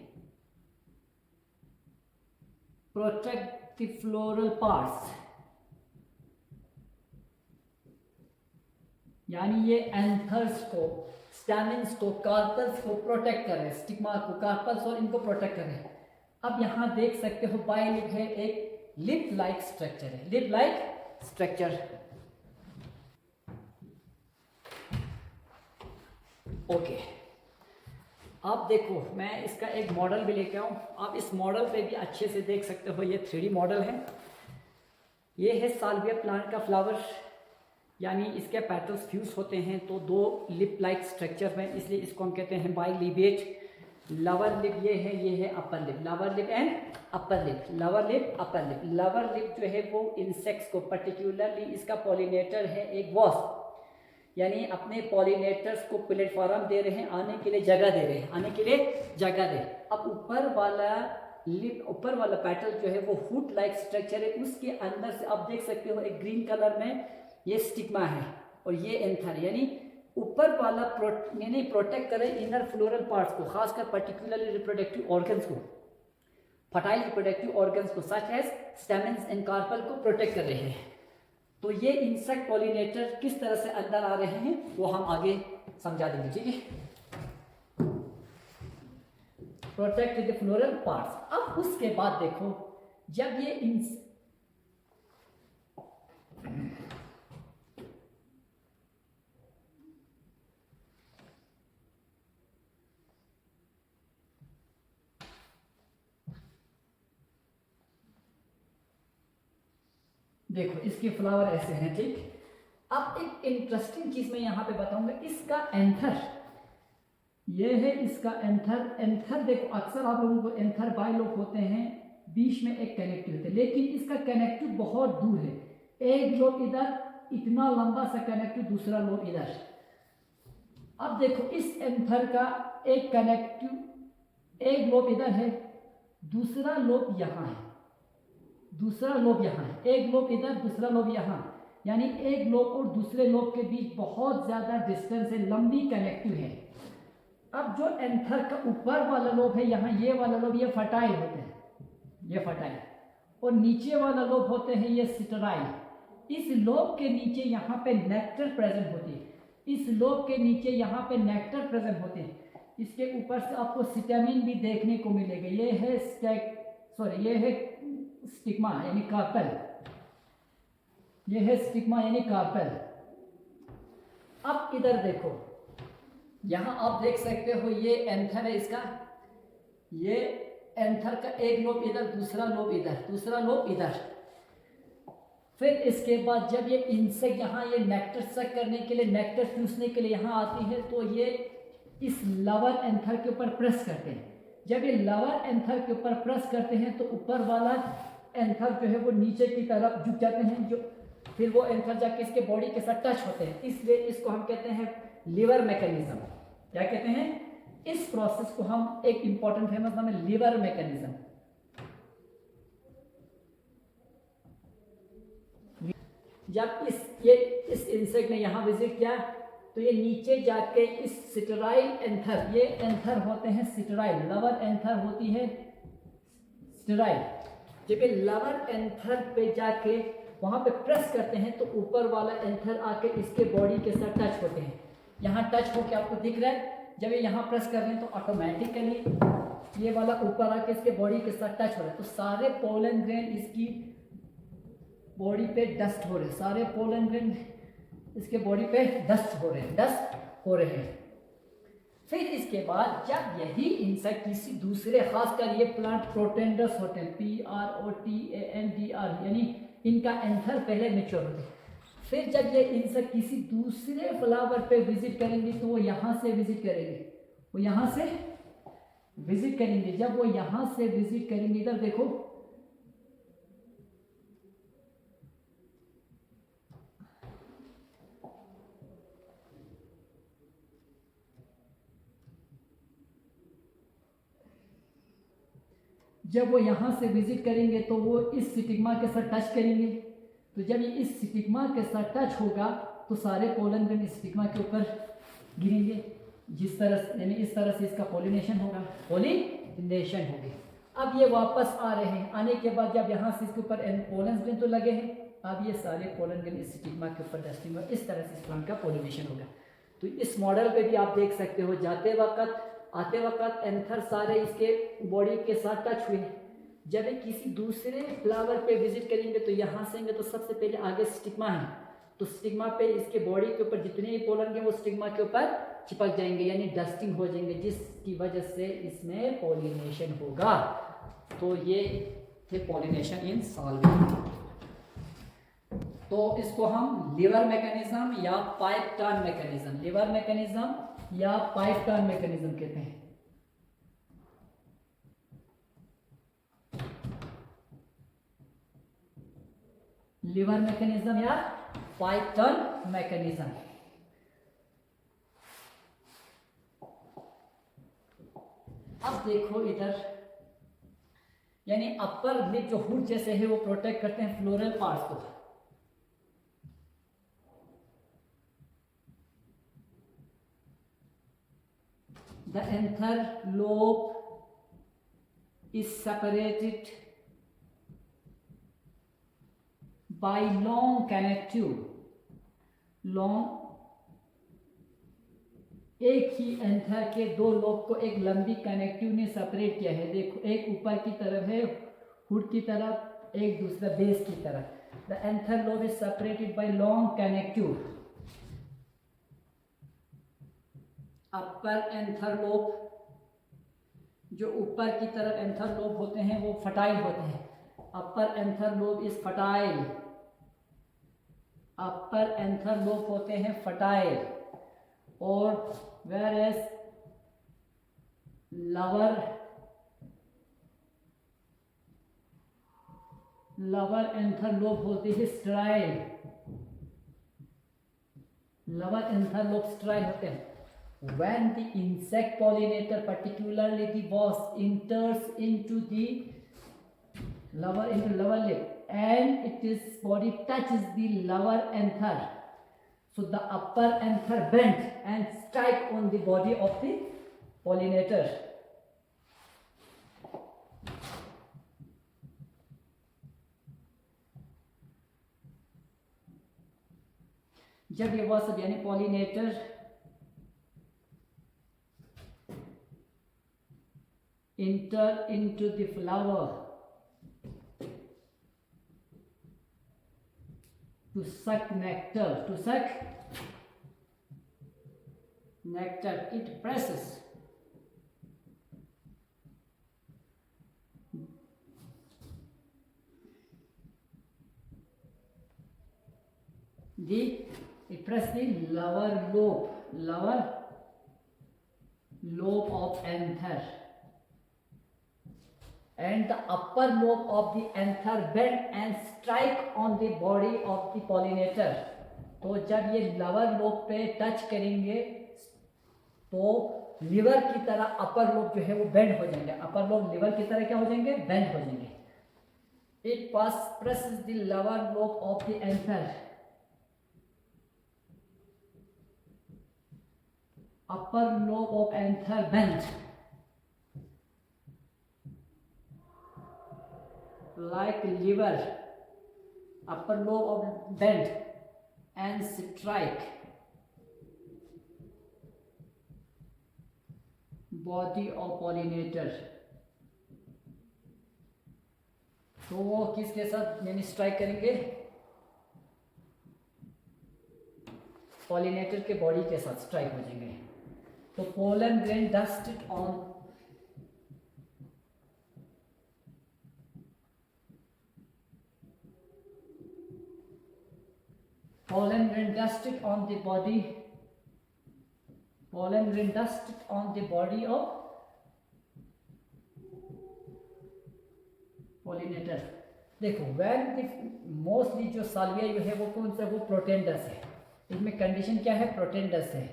प्रोटेक्ट द फ्लोरल पार्ट्स, यानी ये एंथर्स को, स्टैमेन्स को, कार्पल्स को प्रोटेक्ट कर रहे हैं, स्टिग्मा को, कार्पल्स और इनको प्रोटेक्ट कर रहे हैं। अब यहां देख सकते हो बाइलिप है, एक लिप लाइक स्ट्रक्चर है, लिप लाइक स्ट्रक्चर। ओके, अब देखो मैं इसका एक मॉडल भी लेके आऊँ, आप इस मॉडल पे भी अच्छे से देख सकते हो, ये 3D मॉडल है। ये है साल्विया प्लांट का फ्लावर, यानी इसके पेटल्स फ्यूज होते हैं तो दो लिप लाइक स्ट्रक्चर में, इसलिए इसको हम कहते हैं बाइलिपेट। लवर लिप ये है upper lip, lover lip and upper lip, lover lip upper lip. Lover lip जो है वो इंसेक्ट्स को, पर्टिकुलरली इसका पॉलिनेटर है एक वॉस्प, यानी अपने पॉलिनेटर्स को प्लेटफॉर्म दे रहे हैं, आने के लिए जगह दे रहे हैं, आने के लिए जगह दे। अब ऊपर वाला लिप, ऊपर वाला पेटल जो है वो हुड लाइक स्ट्रक्चर है, उसके अंदर से आप देख सकते हो एक ग्रीन कलर में ये स्टिग्मा है और ये एंथर, यानी ऊपर वाला यानी प्रोटेक्ट करे इनर फ्लोरल पार्ट्स को, खासकर पर्टिकुलरली रिप्रोडक्टिव ऑर्गन्स को, फर्टाइल रिप्रोडक्टिव ऑर्गन्स को, such as stamens and carpel को प्रोटेक्ट कर रहे हैं। तो ये इंसेक्ट पॉलिनेटर किस तरह से अंदर आ रहे हैं वो हम आगे समझा देंगे, ठीक है। Protect the floral parts. अब उसके बाद देखो जब ये देखो इसके फ्लावर ऐसे हैं, ठीक। अब एक इंटरेस्टिंग चीज मैं यहाँ पे बताऊंगा, इसका एंथर, ये है इसका एंथर। एंथर देखो अक्सर आप लोगों को एंथर बाइलोब होते हैं, बीच में एक कनेक्टिव होते हैं, लेकिन इसका कनेक्टिव बहुत दूर है, एक लोब इधर, इतना लंबा सा कनेक्टिव, दूसरा लोब इधर। अब देखो इस एंथर का एक कनेक्टिव, एक लोब इधर है, दूसरा लोब यहाँ है, दूसरा लोब यहाँ है, एक लोब इधर, दूसरा लोब यहाँ, यानी एक लोब और दूसरे लोब के बीच बहुत ज़्यादा डिस्टेंस है, लंबी कनेक्टिव है। अब जो एंथर का ऊपर वाला लोब है, यहाँ ये वाला लोब, ये फर्टाइल होते हैं, ये फर्टाइल, और नीचे वाला लोब होते हैं ये सिटराइल। इस लोब के नीचे यहाँ पे नेक्टर प्रेजेंट होती है, इस लोब के नीचे यहाँ पे नेक्टर प्रेजेंट होते हैं। इसके ऊपर से आपको सिटामिन भी देखने को मिलेगा। ये है ये है स्टिग्मा यानी कार्पेल, ये है स्टिग्मा यानी कार्पेल। अब इधर देखो, यहाँ आप देख सकते हो ये एंथर है इसका, ये एंथर का एक लोब इधर, दूसरा लोब इधर, दूसरा लोब इधर। फिर इसके बाद जब ये इंसेक्ट यहाँ ये नेक्टर सक करने के लिए, नेक्टर चूसने के लिए यहाँ आती है, तो ये इस लवर एंथर के ऊपर प्रेस करते हैं। जब ये लवर एंथर के ऊपर प्रेस करते हैं तो ऊपर वाला एंथर जो है वो नीचे की तरफ झुक जाते हैं, जो फिर वो एंथर जाके इसके बॉडी के साथ टच होते हैं। इसलिए इसको हम कहते हैं लीवर मैकेनिज्म। क्या कहते हैं? इस प्रोसेस को हम एक इंपॉर्टेंट फेमस नाम है लीवर मैकेनिज्म। जब इस इंसेक्ट ने यहाँ विजिट किया तो ये नीचे जाके इस सिटराइल एंथर, ये एंथर होते हैं सिटराइल, लवर एंथर होती है सिटराइल। जब ये लवर एंथर पे जाके वहां पे प्रेस करते हैं तो ऊपर वाला एंथर आके इसके बॉडी के साथ टच होते हैं। यहाँ टच होके आपको दिख रहा है, जब ये यहाँ प्रेस कर रहे हैं तो ऑटोमेटिकली ये वाला ऊपर आके इसके बॉडी के साथ टच हो रहा है, तो सारे पोलन ग्रेन इसकी बॉडी पे डस्ट हो रहे हैं, सारे पोलन ग्रेन इसके बॉडी पे डस्ट हो रहे हैं। फिर इसके बाद जब यही इंसेक्ट किसी दूसरे, खासकर ये प्लांट प्रोटेंडर्स होते हैं, PROTANDR, यानी इनका एंथर पहले मैच्योर होते हैं। फिर जब ये इंसेक्ट किसी दूसरे फ्लावर पे विजिट करेंगे तो वो यहाँ से विजिट करेंगे, वो यहाँ से विजिट करेंगे। जब वो यहाँ से विजिट करेंगे, इधर देखो, जब वो यहाँ से विजिट करेंगे तो वो इस स्टिग्मा के साथ टच करेंगे। तो जब ये इस स्टिग्मा के साथ टच होगा तो सारे पोलन ग्रेन इस स्टिग्मा के ऊपर गिरेंगे, जिस तरह यानी इस तरह से इसका पोलिनेशन होगा, पोलिनेशन होगी। अब ये वापस आ रहे हैं, आने के बाद जब यहाँ से इसके ऊपर पोलन ग्रेन तो लगे हैं, अब ये सारे पोलन ग्रेन इस स्टिग्मा के ऊपर डस्टिंग होगा, इस तरह से इस प्लांट का पोलिनेशन होगा। तो इस मॉडल पे भी आप देख सकते हो, जाते वक्त आते वक्त एंथर सारे इसके बॉडी के साथ टच हुए। जब ये किसी दूसरे फ्लावर पे विजिट करेंगे तो यहाँ से आएंगे तो सबसे पहले आगे स्टिग्मा है, तो स्टिग्मा पे इसके बॉडी के ऊपर जितने भी पोलन हैं वो स्टिग्मा के ऊपर चिपक जाएंगे, यानी डस्टिंग हो जाएंगे, जिसकी वजह से इसमें पॉलिनेशन होगा। तो ये थे पॉलिनेशन इन सॉल्वेंट। तो इसको हम लीवर मैकेनिज्म या pipe turn mechanism, liver mechanism या पाइप टर्न मैकेनिज्म कहते हैं। लीवर मैकेनिज्म या पाइप टर्न मैकेनिज्म। अब देखो इधर, यानी अपर लिप जो हुड जैसे है वो प्रोटेक्ट करते हैं फ्लोरल पार्ट्स को। The anther lobe is separated by long connective, एक ही एंथर के दो लोब को एक लंबी कनेक्टिव ने सेपरेट किया है। देखो, एक ऊपर की तरफ है हुड की तरफ, एक दूसरा बेस की तरफ। The anther lobe is separated by long connective. Upper anther lobe, जो ऊपर की तरफ एंथर लोब होते हैं वो फर्टाइल होते हैं। Upper anther lobe is fertile, upper anther lobe होते हैं फर्टाइल, और whereas lower anther lobe होते हैं sterile, lower anther lobe sterile होते हैं। When the insect pollinator, particularly the wasp, enters into the lower lip and its body touches the lower anther, so the upper anther bends and strike on the body of the pollinator जब ये word यानी pollinator enter into the flower to suck nectar, it presses the lower lobe of anther and the upper lobe of the anther bend and strike on the body of the pollinator. तो जब ये lower lobe पे touch करेंगे तो liver की तरह upper lobe जो है वो बेंड हो जाएंगे, अपर लोब लिवर की तरह क्या हो जाएंगे, बेंड हो जाएंगे. It presses the lower lobe of the anther, upper lobe of anther bend like liver, upper lobe of bend and strike body of pollinator. तो वो किसके साथ यानी स्ट्राइक करेंगे, पॉलिनेटर के बॉडी के साथ स्ट्राइक हो जाएंगे. तो pollen grain dusted on pollen grain dusted on the body of pollinator. देखो when the मोस्टली जो साल्विया जो है वो कौन सा, वो प्रोटेंडस है. इसमें कंडीशन क्या है, प्रोटेंडस है.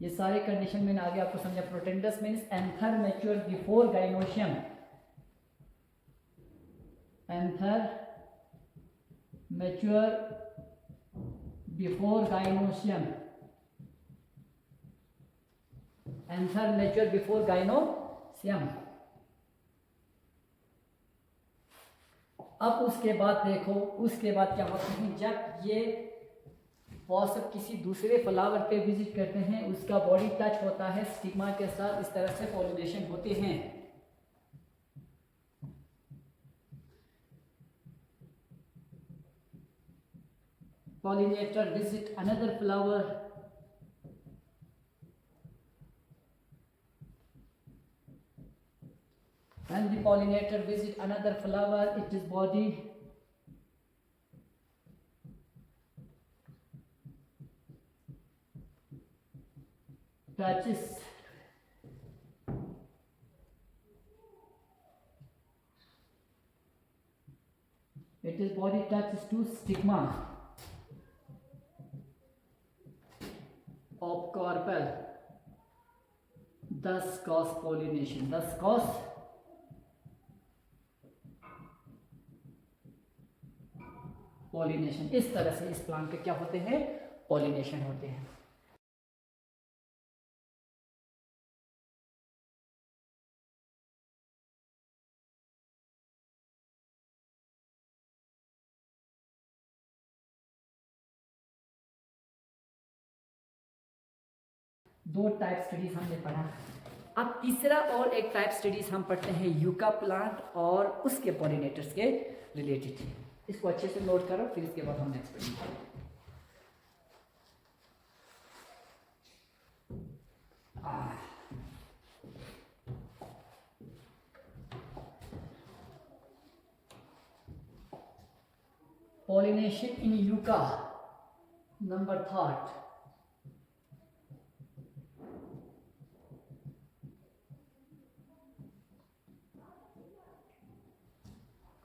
ये सारे कंडीशन मैंने आगे आपको समझा. Protandrous means anther mature before gynoecium, anther mature before gynosium, anther mature before gynosium. अब उसके बाद देखो, उसके बाद क्या होता है, जब ये पॉसम किसी दूसरे फ्लावर पे विजिट करते हैं, उसका बॉडी टच होता है स्टिग्मा के साथ, इस तरह से पॉलिनेशन होते हैं. Pollinator visit another flower when the pollinator visit another flower, its body touches to stigma of carpel, thus cause pollination. इस तरह से इस प्लांट के क्या होते हैं, पॉलिनेशन होते हैं. दो टाइप स्टडीज हमने पढ़ा. अब तीसरा और एक टाइप स्टडीज हम पढ़ते हैं यूका प्लांट और उसके पॉलिनेटर्स के रिलेटेड. इसको अच्छे से नोट करो, फिर इसके बाद हम नेक्स्ट पढ़ेंगे. Pollination in yucca number 3.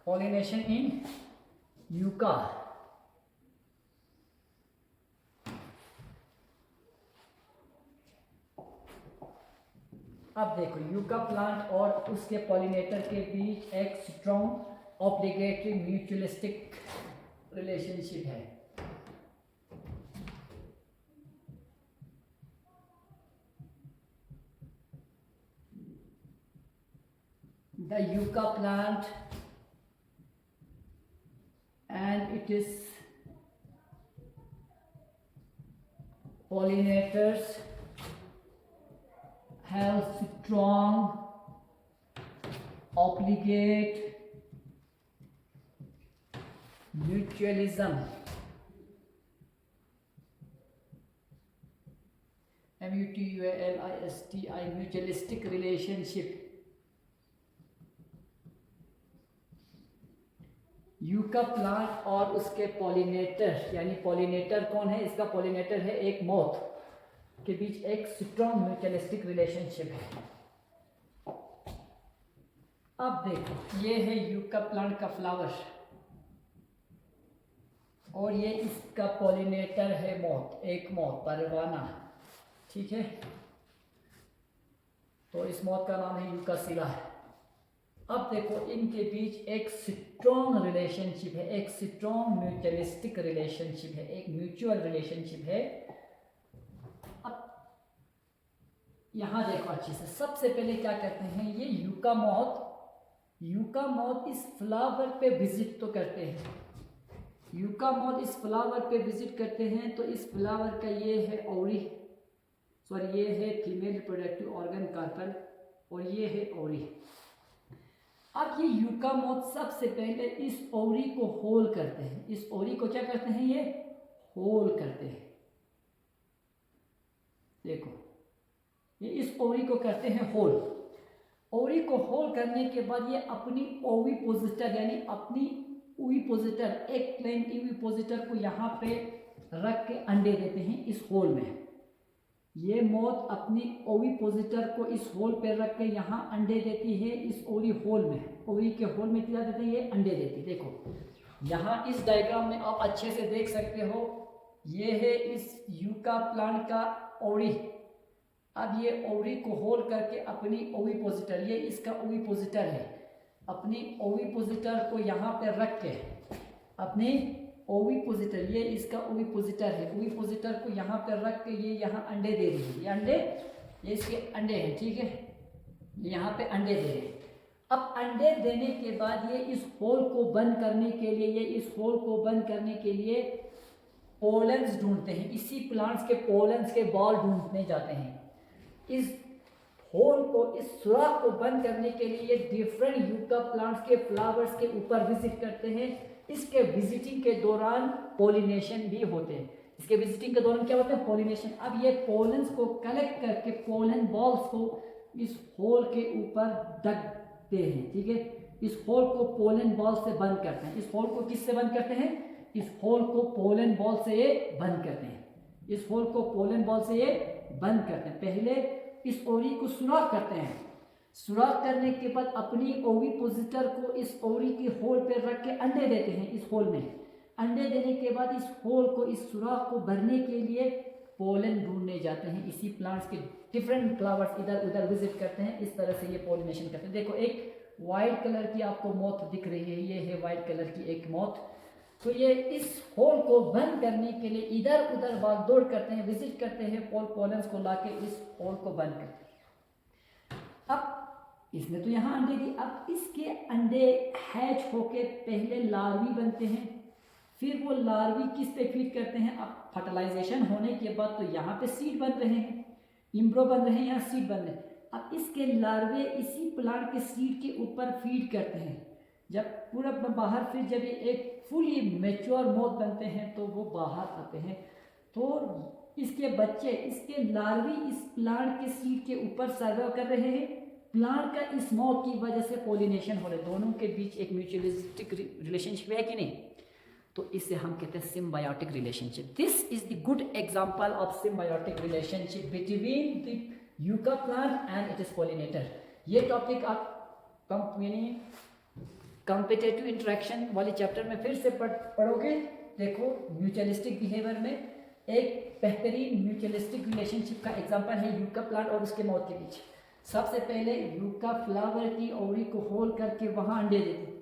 Pollination in yucca. अब देखो यूका प्लांट और उसके पॉलिनेटर के बीच एक स्ट्रॉन्ग ऑब्लिगेटरी म्यूचुअलिस्टिक रिलेशनशिप है. the yucca plant, and it is pollinators have strong obligate mutualism, M-U-T-U-A-L-I-S-T-I, mutualistic relationship. Yucca plant और उसके पॉलिनेटर, यानी पॉलिनेटर कौन है? इसका पॉलिनेटर है एक मॉथ, के बीच एक स्ट्रॉन्ग म्यूचुअलिस्टिक रिलेशनशिप है। अब देखो, ये है यूका प्लांट का फ्लावर और ये इसका पॉलिनेटर है मॉथ, एक मॉथ परवाना, ठीक है। तो इस मॉथ का नाम है यूकासिला। अब देखो, इनके बीच एक स्ट्रॉन्ग रिलेशनशिप है, एक स्ट्रॉन्ग म्यूचुअलिस्टिक रिलेशनशिप है, एक म्यूचुअल रिलेशनशिप है। अब यहां देखो अच्छे से, सबसे पहले क्या करते हैं, ये यूका मॉथ इस फ्लावर पे विजिट तो करते हैं। यूका मॉथ इस फ्लावर पे विजिट करते हैं, तो इस फ्लावर का ये है ओवरी, सॉरी ये है फीमेल रिप्रोडक्टिव ऑर्गन कार्पल, और ये है ओवरी। अब ये यूका मॉथ सबसे पहले इस ओवरी को होल करते हैं। इस ओवरी को क्या करते हैं? ये होल करते हैं। देखो, ये इस ओवरी को करते हैं होल। ओवरी को होल करने के बाद ये अपनी ओविपोजिटर, यानी अपनी ओविपोजिटर, एक प्लेन ओविपोजिटर को यहाँ पे रख के अंडे देते हैं इस होल में। ये मॉथ अपनी ओविपोजिटर को इस होल पे रख के यहाँ अंडे देती है, इस ओवरी होल में, ओवरी के होल में क्या देते हैं? ये अंडे देती है। देखो यहाँ इस डायग्राम में आप अच्छे से देख सकते हो, ये है इस यूका प्लांट का ओवरी। अब ये ओवरी को होल करके अपनी ओविपोजिटर, ये इसका ओविपोजिटर है, अपनी ओविपोजिटर को यहाँ पे रख के, अपनी ओविपोजिटर, ये इसका ओविपोजिटर है, ओविपोजिटर को यहाँ पे रख के ये यहाँ अंडे दे रही है। ये अंडे, ये इसके अंडे हैं, ठीक है, यहाँ पे अंडे दे रहे हैं। अब अंडे देने के बाद ये इस होल को बंद करने के लिए, ये इस होल को बंद करने के लिए पोलन्स ढूंढते हैं, इसी प्लांट्स के पोलन्स के बॉल ढूंढने जाते हैं। इस होल को, इस सुराख को बंद करने के लिए ये डिफरेंट यूका प्लांट्स के फ्लावर्स के ऊपर विजिट करते हैं। इसके विजिटिंग के दौरान पोलिनेशन भी होते हैं। इसके विजिटिंग के दौरान क्या होता है? पोलिनेशन। अब ये पोलन्स को कलेक्ट करके पोलन बॉल्स को इस होल के ऊपर ढकते हैं, ठीक है। इस होल को पोलन बॉल से बंद करते हैं। इस होल को किससे बंद करते हैं? इस होल को पोलन बॉल से ये बंद करते हैं। इस होल को पोलन बॉल से ये बंद करते हैं। पहले इस ओवरी को सुराख करते हैं, सुराख करने के बाद अपनी ओविपोजिटर को इस ओवरी के होल पे रख के अंडे देते हैं इस होल में। अंडे देने के बाद इस होल को, इस सुराख को भरने के लिए पोलन ढूंढने जाते हैं। इसी प्लांट्स के डिफरेंट फ्लावर्स इधर उधर विजिट करते हैं, इस तरह से ये पोलिनेशन करते हैं। देखो एक वाइट कलर की आपको मॉथ दिख रही है, ये है वाइट कलर की एक मॉथ। तो ये इस होल को बंद करने के लिए इधर उधर भाग दौड़ करते हैं, विजिट करते हैं, पोलन्स को लाके इस होल को बंद करते हैं। अब इसने तो यहाँ अंडे दी, अब इसके अंडे हैच होके पहले लार्वी बनते हैं, फिर वो लार्वी किस पे फीड करते हैं? अब फर्टिलाइजेशन होने के बाद तो यहाँ पे सीड बन रहे हैं, इम्ब्रो बन रहे हैं, यहाँ सीड बन रहे हैं। अब इसके लार्वे इसी प्लांट के सीड के ऊपर फीड करते हैं। जब पूरा बाहर, फिर जब ये एक फुली मैच्योर मॉथ बनते हैं तो वो बाहर आते हैं। तो इसके बच्चे, इसके लार्वी इस प्लांट के सीड के ऊपर सर्वाइव कर रहे हैं। प्लांट का इस मॉथ की वजह से पोलिनेशन हो रहे, दोनों के बीच एक म्यूचुअलिस्टिक रिलेशनशिप है कि नहीं? तो इसे हम कहते हैं symbiotic relationship. This is the good example of symbiotic relationship between the yucca plant and it is pollinator. ये टॉपिक आप कॉम्पिटेटिव इंटरेक्शन वाले चैप्टर में फिर से पढ़ोगे। देखो म्यूचुअलिस्टिक बिहेवियर में एक बेहतरीन म्यूचुअलिस्टिक रिलेशनशिप का एग्जांपल है यूका प्लांट और उसके मॉथ के बीच। सबसे पहले यूका फ्लावर की ओवरी को होल करके वहाँ अंडे देते हैं।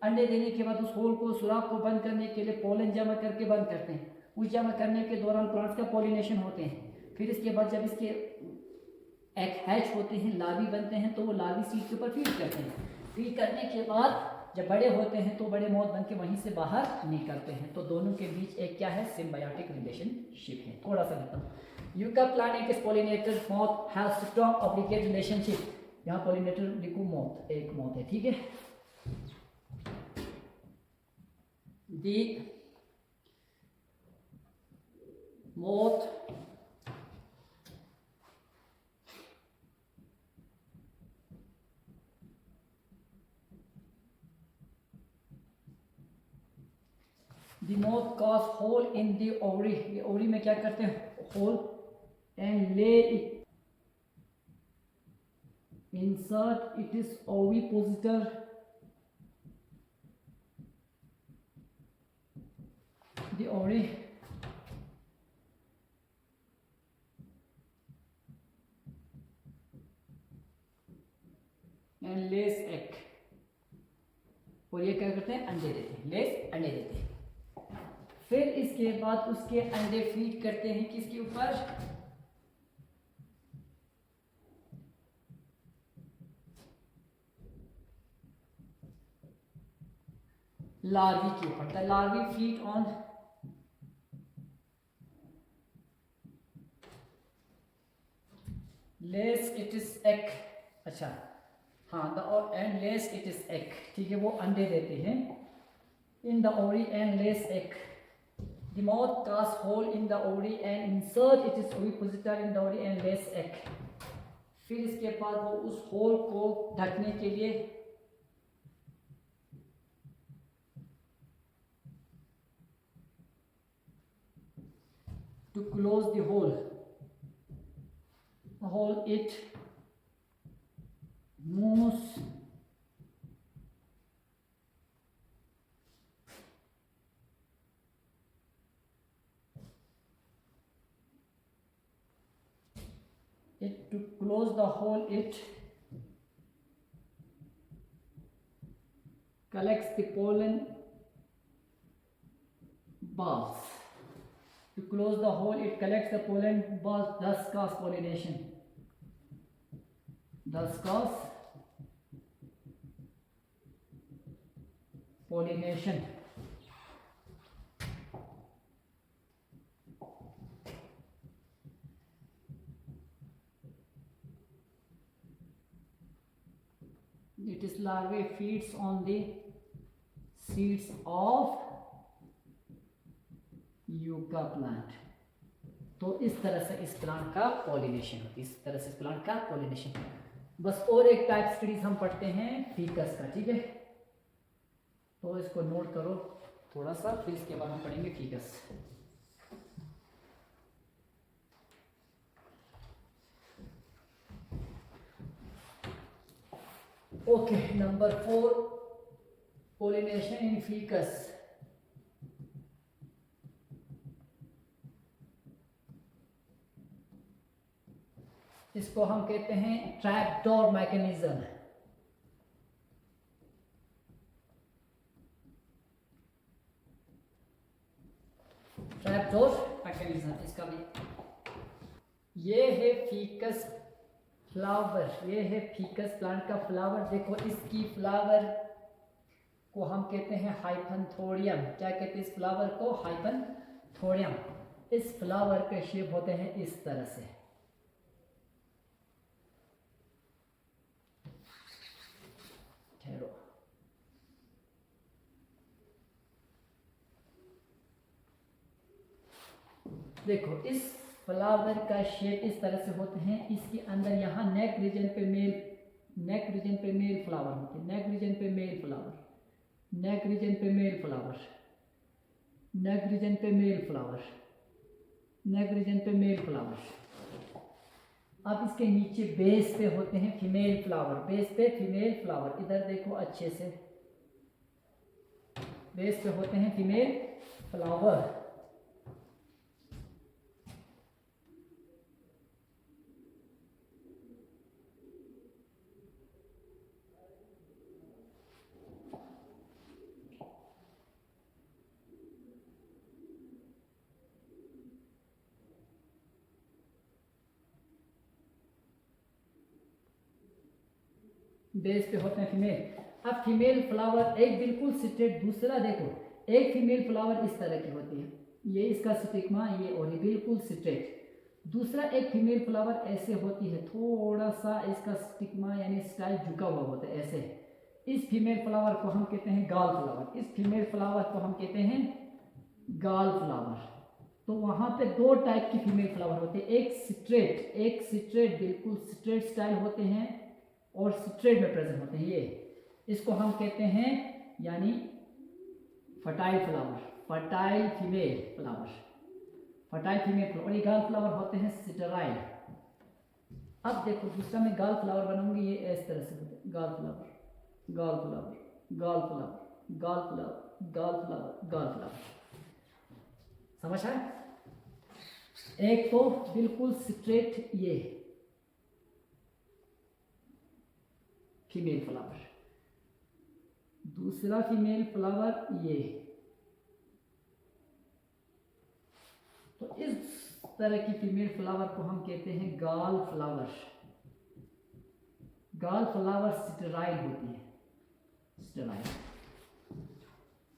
अंडे देने के बाद उस होल को, सुराख को बंद करने के लिए पोलन जमा करके बंद करते हैं। उस जमा करने के दौरान प्लांट्स का पॉलिनेशन होते हैं। फिर इसके बाद जब इसके एग हैच होते हैं, लार्वी बनते हैं, तो वो लार्वी सीड के ऊपर फीड करते हैं। फीड करने के बाद जब बड़े होते हैं तो बड़े मौत बन के वहीं से बाहर निकलते हैं। तो दोनों के बीच एक क्या है, सिम्बायोटिक रिलेशनशिप है। थोड़ा सा देखता हूँ। यूका प्लांट एक पोलिनेटर मौत हैव स्ट्रॉन्ग ऑब्लिगेट रिलेशनशिप। यहाँ पोलिनेटर लिखूँ मौत, एक मौत है, ठीक है। दी moth the moth cause hole in the ovary। ये ovary में क्या करते हैं, hole and lay it, insert it is ovipositor the ovary and lays egg। और ये क्या करते हैं, अंडे देते हैं, लेस अंडे देते हैं। फिर इसके बाद उसके अंडे फीड करते हैं किसके ऊपर, लार्वी के ऊपर। The larvae feed on less it is egg. अच्छा हाँ, the end less it is egg, ठीक है, वो अंडे देते हैं। In the ovary and less egg the moth casts hole in the ovary and insert its ovipositor in the ovary and lays egg। फिर इसके बाद वो उस होल को ढकने के लिए to close the hole it moves it to close the hole it collects the pollen balls। To close the hole it collects the pollen balls, thus cause pollination, thus cause pollination। It is larvae feeds on the seeds of yucca plant. तो इस तरह से इस plant का pollination होती है, इस तरह से इस प्लांट का पॉलिनेशन। बस और एक टाइप स्टडीज हम पढ़ते हैं फीकस का, ठीक है, तो इसको नोट करो थोड़ा सा, फिर इसके बाद हम पढ़ेंगे faeces. Okay, number 4, pollination in faeces. इसको हम कहते हैं ट्रैपडोर मैकेनिज्म। ट्रैपडोर मैकेनिज्म इसका भी। ये है फीकस फ्लावर, ये है फीकस प्लांट का फ्लावर। देखो इसकी फ्लावर को हम कहते हैं हाइपनथोडियम। क्या कहते हैं इस फ्लावर को, हाइपनथोडियम। इस फ्लावर के शेप होते हैं इस तरह से। देखो इस फ्लावर का शेप इस तरह से होते हैं। इसके अंदर यहाँ नेक रीजन पे मेल फ्लावर होते हैं, नेक रीजन पे मेल फ्लावर, नेक रीजन पे मेल फ्लावर, नेक रीजन पे मेल फ्लावर, नेक रीजन पे मेल फ्लावर। अब इसके नीचे बेस पे होते हैं फीमेल फ्लावर, बेस पे फीमेल फ्लावर। इधर देखो अच्छे से, बेस पे होते हैं फीमेल फ्लावर। बेस पे होते हैं फीमेल। अब फीमेल फ्लावर एक बिल्कुल स्ट्रेट, दूसरा देखो एक फीमेल फ्लावर इस तरह की होती है, ये इसका स्टिग्मा ये और ये बिल्कुल स्ट्रेट। दूसरा एक फीमेल फ्लावर ऐसे होती है, थोड़ा सा इसका स्टिग्मा यानी स्टाइल झुका हुआ होता है ऐसे। इस फीमेल फ्लावर को हम कहते हैं गाल फ्लावर, इस फीमेल फ्लावर को हम कहते हैं गाल फ्लावर। तो वहाँ पे दो टाइप की फीमेल फ्लावर होते हैं, एक स्ट्रेट बिल्कुल स्ट्रेट स्टाइल होते हैं और स्ट्रेट में प्रेजेंट होते हैं, ये इसको हम कहते हैं यानी fertile flower, fertile female flower, fertile female flower. और ये गाल फ्लावर होते हैं स्टेराइल। अब देखो दूसरा मैं गाल फ्लावर बनाऊंगी, ये इस तरह से होता है, गाल फ्लावर, गाल फ्लावर, गाल फ्लावर, गाल फ्लावर, गाल फ्लावर, गाल फ्लावर। समझ है? एक तो बिल्कुल स्ट्रेट ये फीमेल फ्लावर, दूसरा फीमेल फ्लावर ये। तो इस तरह की फीमेल फ्लावर को हम कहते हैं गाल फ्लावर। गाल फ्लावर स्टेराइल होती है, स्टेराइल।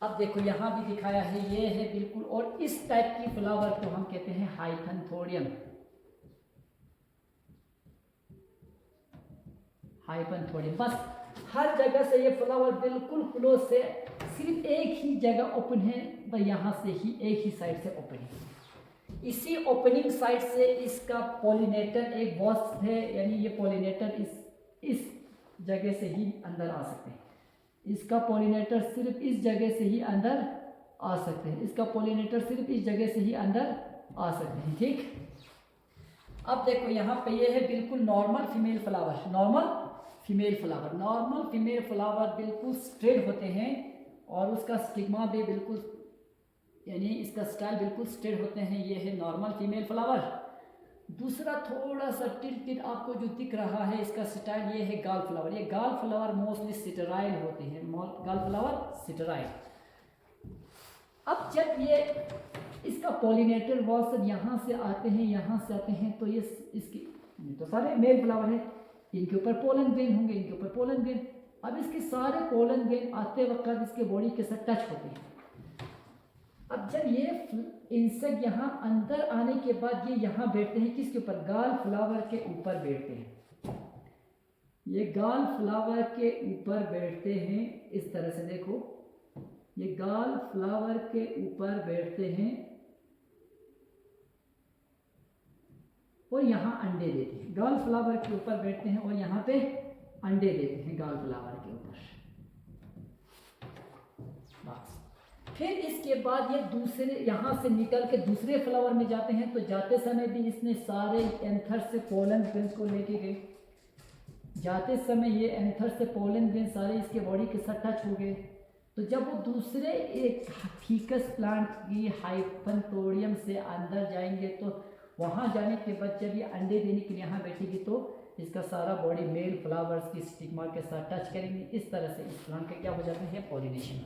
अब देखो यहां भी दिखाया है, ये है बिल्कुल। और इस टाइप की फ्लावर को हम कहते हैं हाइपनथोडियम, हाइपनथोडियम। बस हर जगह से ये फ्लावर बिल्कुल क्लोज से, सिर्फ एक ही जगह ओपन है, तो यहां से ही एक ही साइड से ओपन है। इसी ओपनिंग साइड से इसका पॉलिनेटर एक वॉस्प है, यानी ये पॉलिनेटर इस जगह से ही अंदर आ सकते हैं। इसका पॉलिनेटर सिर्फ इस जगह से ही अंदर आ सकते हैं, इसका पॉलिनेटर सिर्फ इस जगह से ही अंदर आ सकते हैं। ठीक, अब देखो यहाँ पे ये है बिल्कुल normal female flower, normal female flower. Normal female flower बिल्कुल स्ट्रेट होते हैं और उसका स्टिग्मा भी बिल्कुल यानी इसका स्टाइल बिल्कुल स्ट्रेट होते हैं। ये है नॉर्मल फीमेल फ्लावर। दूसरा थोड़ा सा टिल्टेड आपको जो दिख रहा है इसका स्टाइल, ये है गाल फ्लावर। ये गाल फ्लावर मोस्टली स्टेराइल होते हैं, गाल फ्लावर स्टेराइल। अब जब ये इसका पॉलिनेटर वॉल्व यहाँ से आते हैं, यहाँ से आते हैं, तो ये इसकी तो सारे मेल फ्लावर है, इनके ऊपर पोलन ग्रेन होंगे, इनके ऊपर पोलन ग्रेन। अब इसके सारे पोलन ग्रेन आते वक्त इसके बॉडी के साथ टच होते हैं। अब जब ये इंसेक्ट यहाँ अंदर आने के बाद ये यहाँ बैठते हैं, किसके ऊपर? गाल फ्लावर के ऊपर बैठते हैं। ये गाल फ्लावर के ऊपर बैठते हैं इस तरह से, देखो ये गाल फ्लावर के ऊपर बैठते हैं और यहाँ अंडे देते हैं। गाल फ्लावर के ऊपर बैठते हैं और यहाँ पे अंडे देते हैं गाल फ्लावर के ऊपर। बस फिर इसके बाद ये दूसरे यहाँ से निकल के दूसरे फ्लावर में जाते हैं। तो जाते समय भी इसने सारे एंथर से पोलन ग्रेन्स को लेके गए। जाते समय ये एंथर से पोलन ग्रेन सारे इसके बॉडी के साथ टच हो गए। तो जब वो दूसरे एक फीकस प्लांट की हाइपनथोडियम से अंदर जाएंगे, तो वहाँ जाने के बाद जब ये अंडे देने के लिए यहाँ बैठेगी, तो इसका सारा बॉडी मेल फ्लावर्स की स्टिग्मा के साथ टच करेंगे। इस तरह से इस प्लांट का क्या हो जाता है? पॉलिनेशन।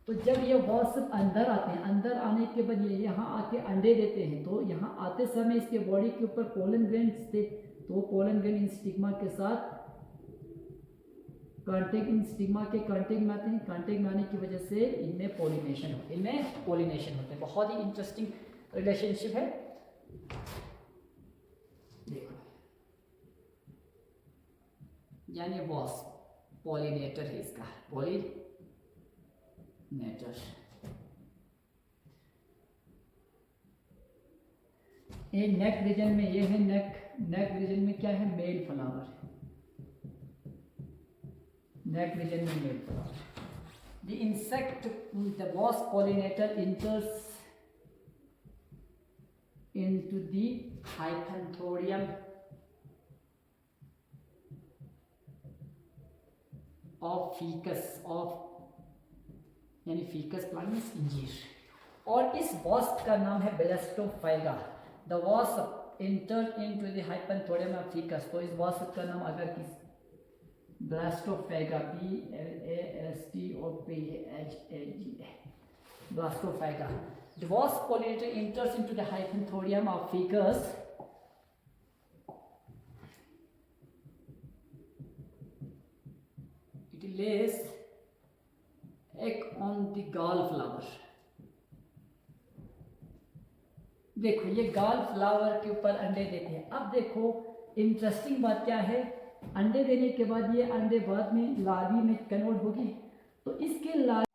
तो जब ये वॉस्प अंदर आते हैं, अंदर आने के बाद ये यहाँ आके अंडे देते हैं, तो यहाँ आते समय इसके बॉडी के ऊपर पोलन ग्रेन्स थे, तो पोलन ग्रेन इन स्टिग्मा के साथ कांटेक्ट, इन स्टिग्मा के कांटेक्ट में आते हैं। कांटेक्ट में आने की वजह से इनमें पॉलिनेशन होते हैं। बहुत ही इंटरेस्टिंग रिलेशनशिप है। देखो यानी वॉस्प पॉलिनेटर है, इसका पॉलिनेटर। ये नेक रीजन में, ये है नेक रीजन में क्या है? Male flower. नेक रीजन में male flower. The insect, the wasp pollinator enters into the hyphanthodium of ficus, of यानी फीकस प्लांट में इंजीर। और इस वॉस्प का नाम है Blastophaga. The wasp entered into the hypanthodium of ficus. तो इस वॉस्प का नाम अगर किस Blastophaga, BLASTOPHAGA, Blastophaga. The wasp pollinator enters into the hyphanthodium of ficus it lays egg on the gall flower. देखो ये गॉल फ्लावर के ऊपर अंडे देते हैं। अब देखो इंटरेस्टिंग बात क्या है, अंडे देने के बाद ये अंडे बाद में लार्वी में कन्वर्ट होगी, तो इसके larvae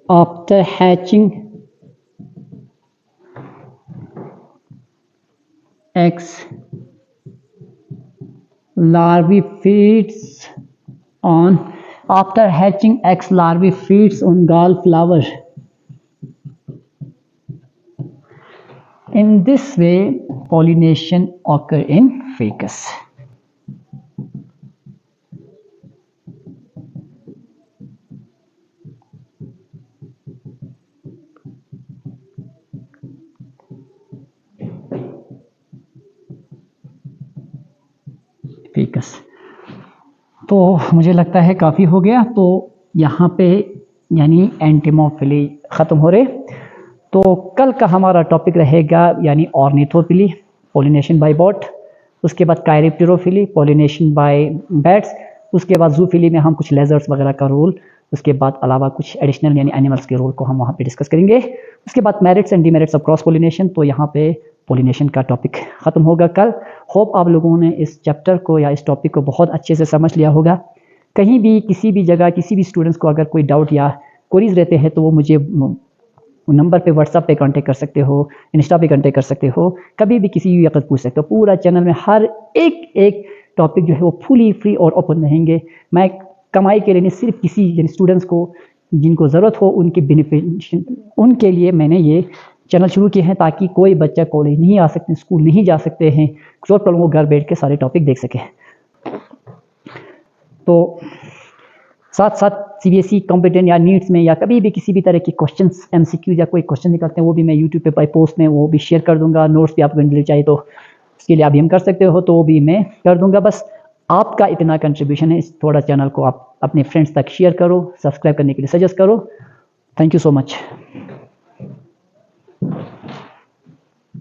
after hatching eggs, larvae feeds on gallflower. In this way, pollination occur in ficus. तो मुझे लगता है काफ़ी हो गया। तो यहाँ पे यानी एंटिमोफिली ख़त्म हो रहे। तो कल का हमारा टॉपिक रहेगा यानी ऑर्निथोफिली, पोलिनेशन बाय बर्ड, उसके बाद कायरिप्टेरोफिली, पोलिनेशन बाय बैट्स, उसके बाद जूफिली में हम कुछ लेजर्स वगैरह का रोल, उसके बाद अलावा कुछ एडिशनल यानी एनिमल्स के रोल को हम वहाँ पे डिस्कस करेंगे। उसके बाद merits and demerits of cross pollination. तो यहाँ पे पोलिनेशन का टॉपिक ख़त्म होगा कल। होप आप लोगों ने इस चैप्टर को या इस टॉपिक को बहुत अच्छे से समझ लिया होगा। कहीं भी किसी भी जगह किसी भी स्टूडेंट्स को अगर कोई डाउट या क्वेरीज रहते हैं तो वो मुझे नंबर पे व्हाट्सएप पे कांटेक्ट कर सकते हो, इंस्टा पे कांटेक्ट कर सकते हो, कभी भी किसी भी वक्त पूछ सकते हो। पूरा चैनल में हर एक टॉपिक जो है वो फुली फ्री और ओपन रहेंगे। मैं कमाई के लिए नहीं, सिर्फ किसी यानी स्टूडेंट्स को जिनको ज़रूरत हो उनके बेनिफिट उनके लिए मैंने ये चैनल शुरू किए हैं, ताकि कोई बच्चा कॉलेज नहीं आ सकते, स्कूल नहीं जा सकते हैं, शॉर्ट प्रॉब्लम वो घर बैठ के सारे टॉपिक देख सके। तो साथ साथ सीबीएसई कॉम्पिटेंट या नीट्स में या कभी भी किसी भी तरह के क्वेश्चंस एमसीक्यू या कोई क्वेश्चन निकलते हैं वो भी मैं यूट्यूब पे बाय पोस्ट में वो भी शेयर कर दूंगा। नोट्स भी आपको मिल चाहिए तो उसके लिए आप भी हम कर सकते हो, तो वो भी मैं कर दूंगा। बस आपका इतना कंट्रीब्यूशन है, इस थोड़ा चैनल को आप अपने फ्रेंड्स तक शेयर करो, सब्सक्राइब करने के लिए सजेस्ट करो। Thank you so much.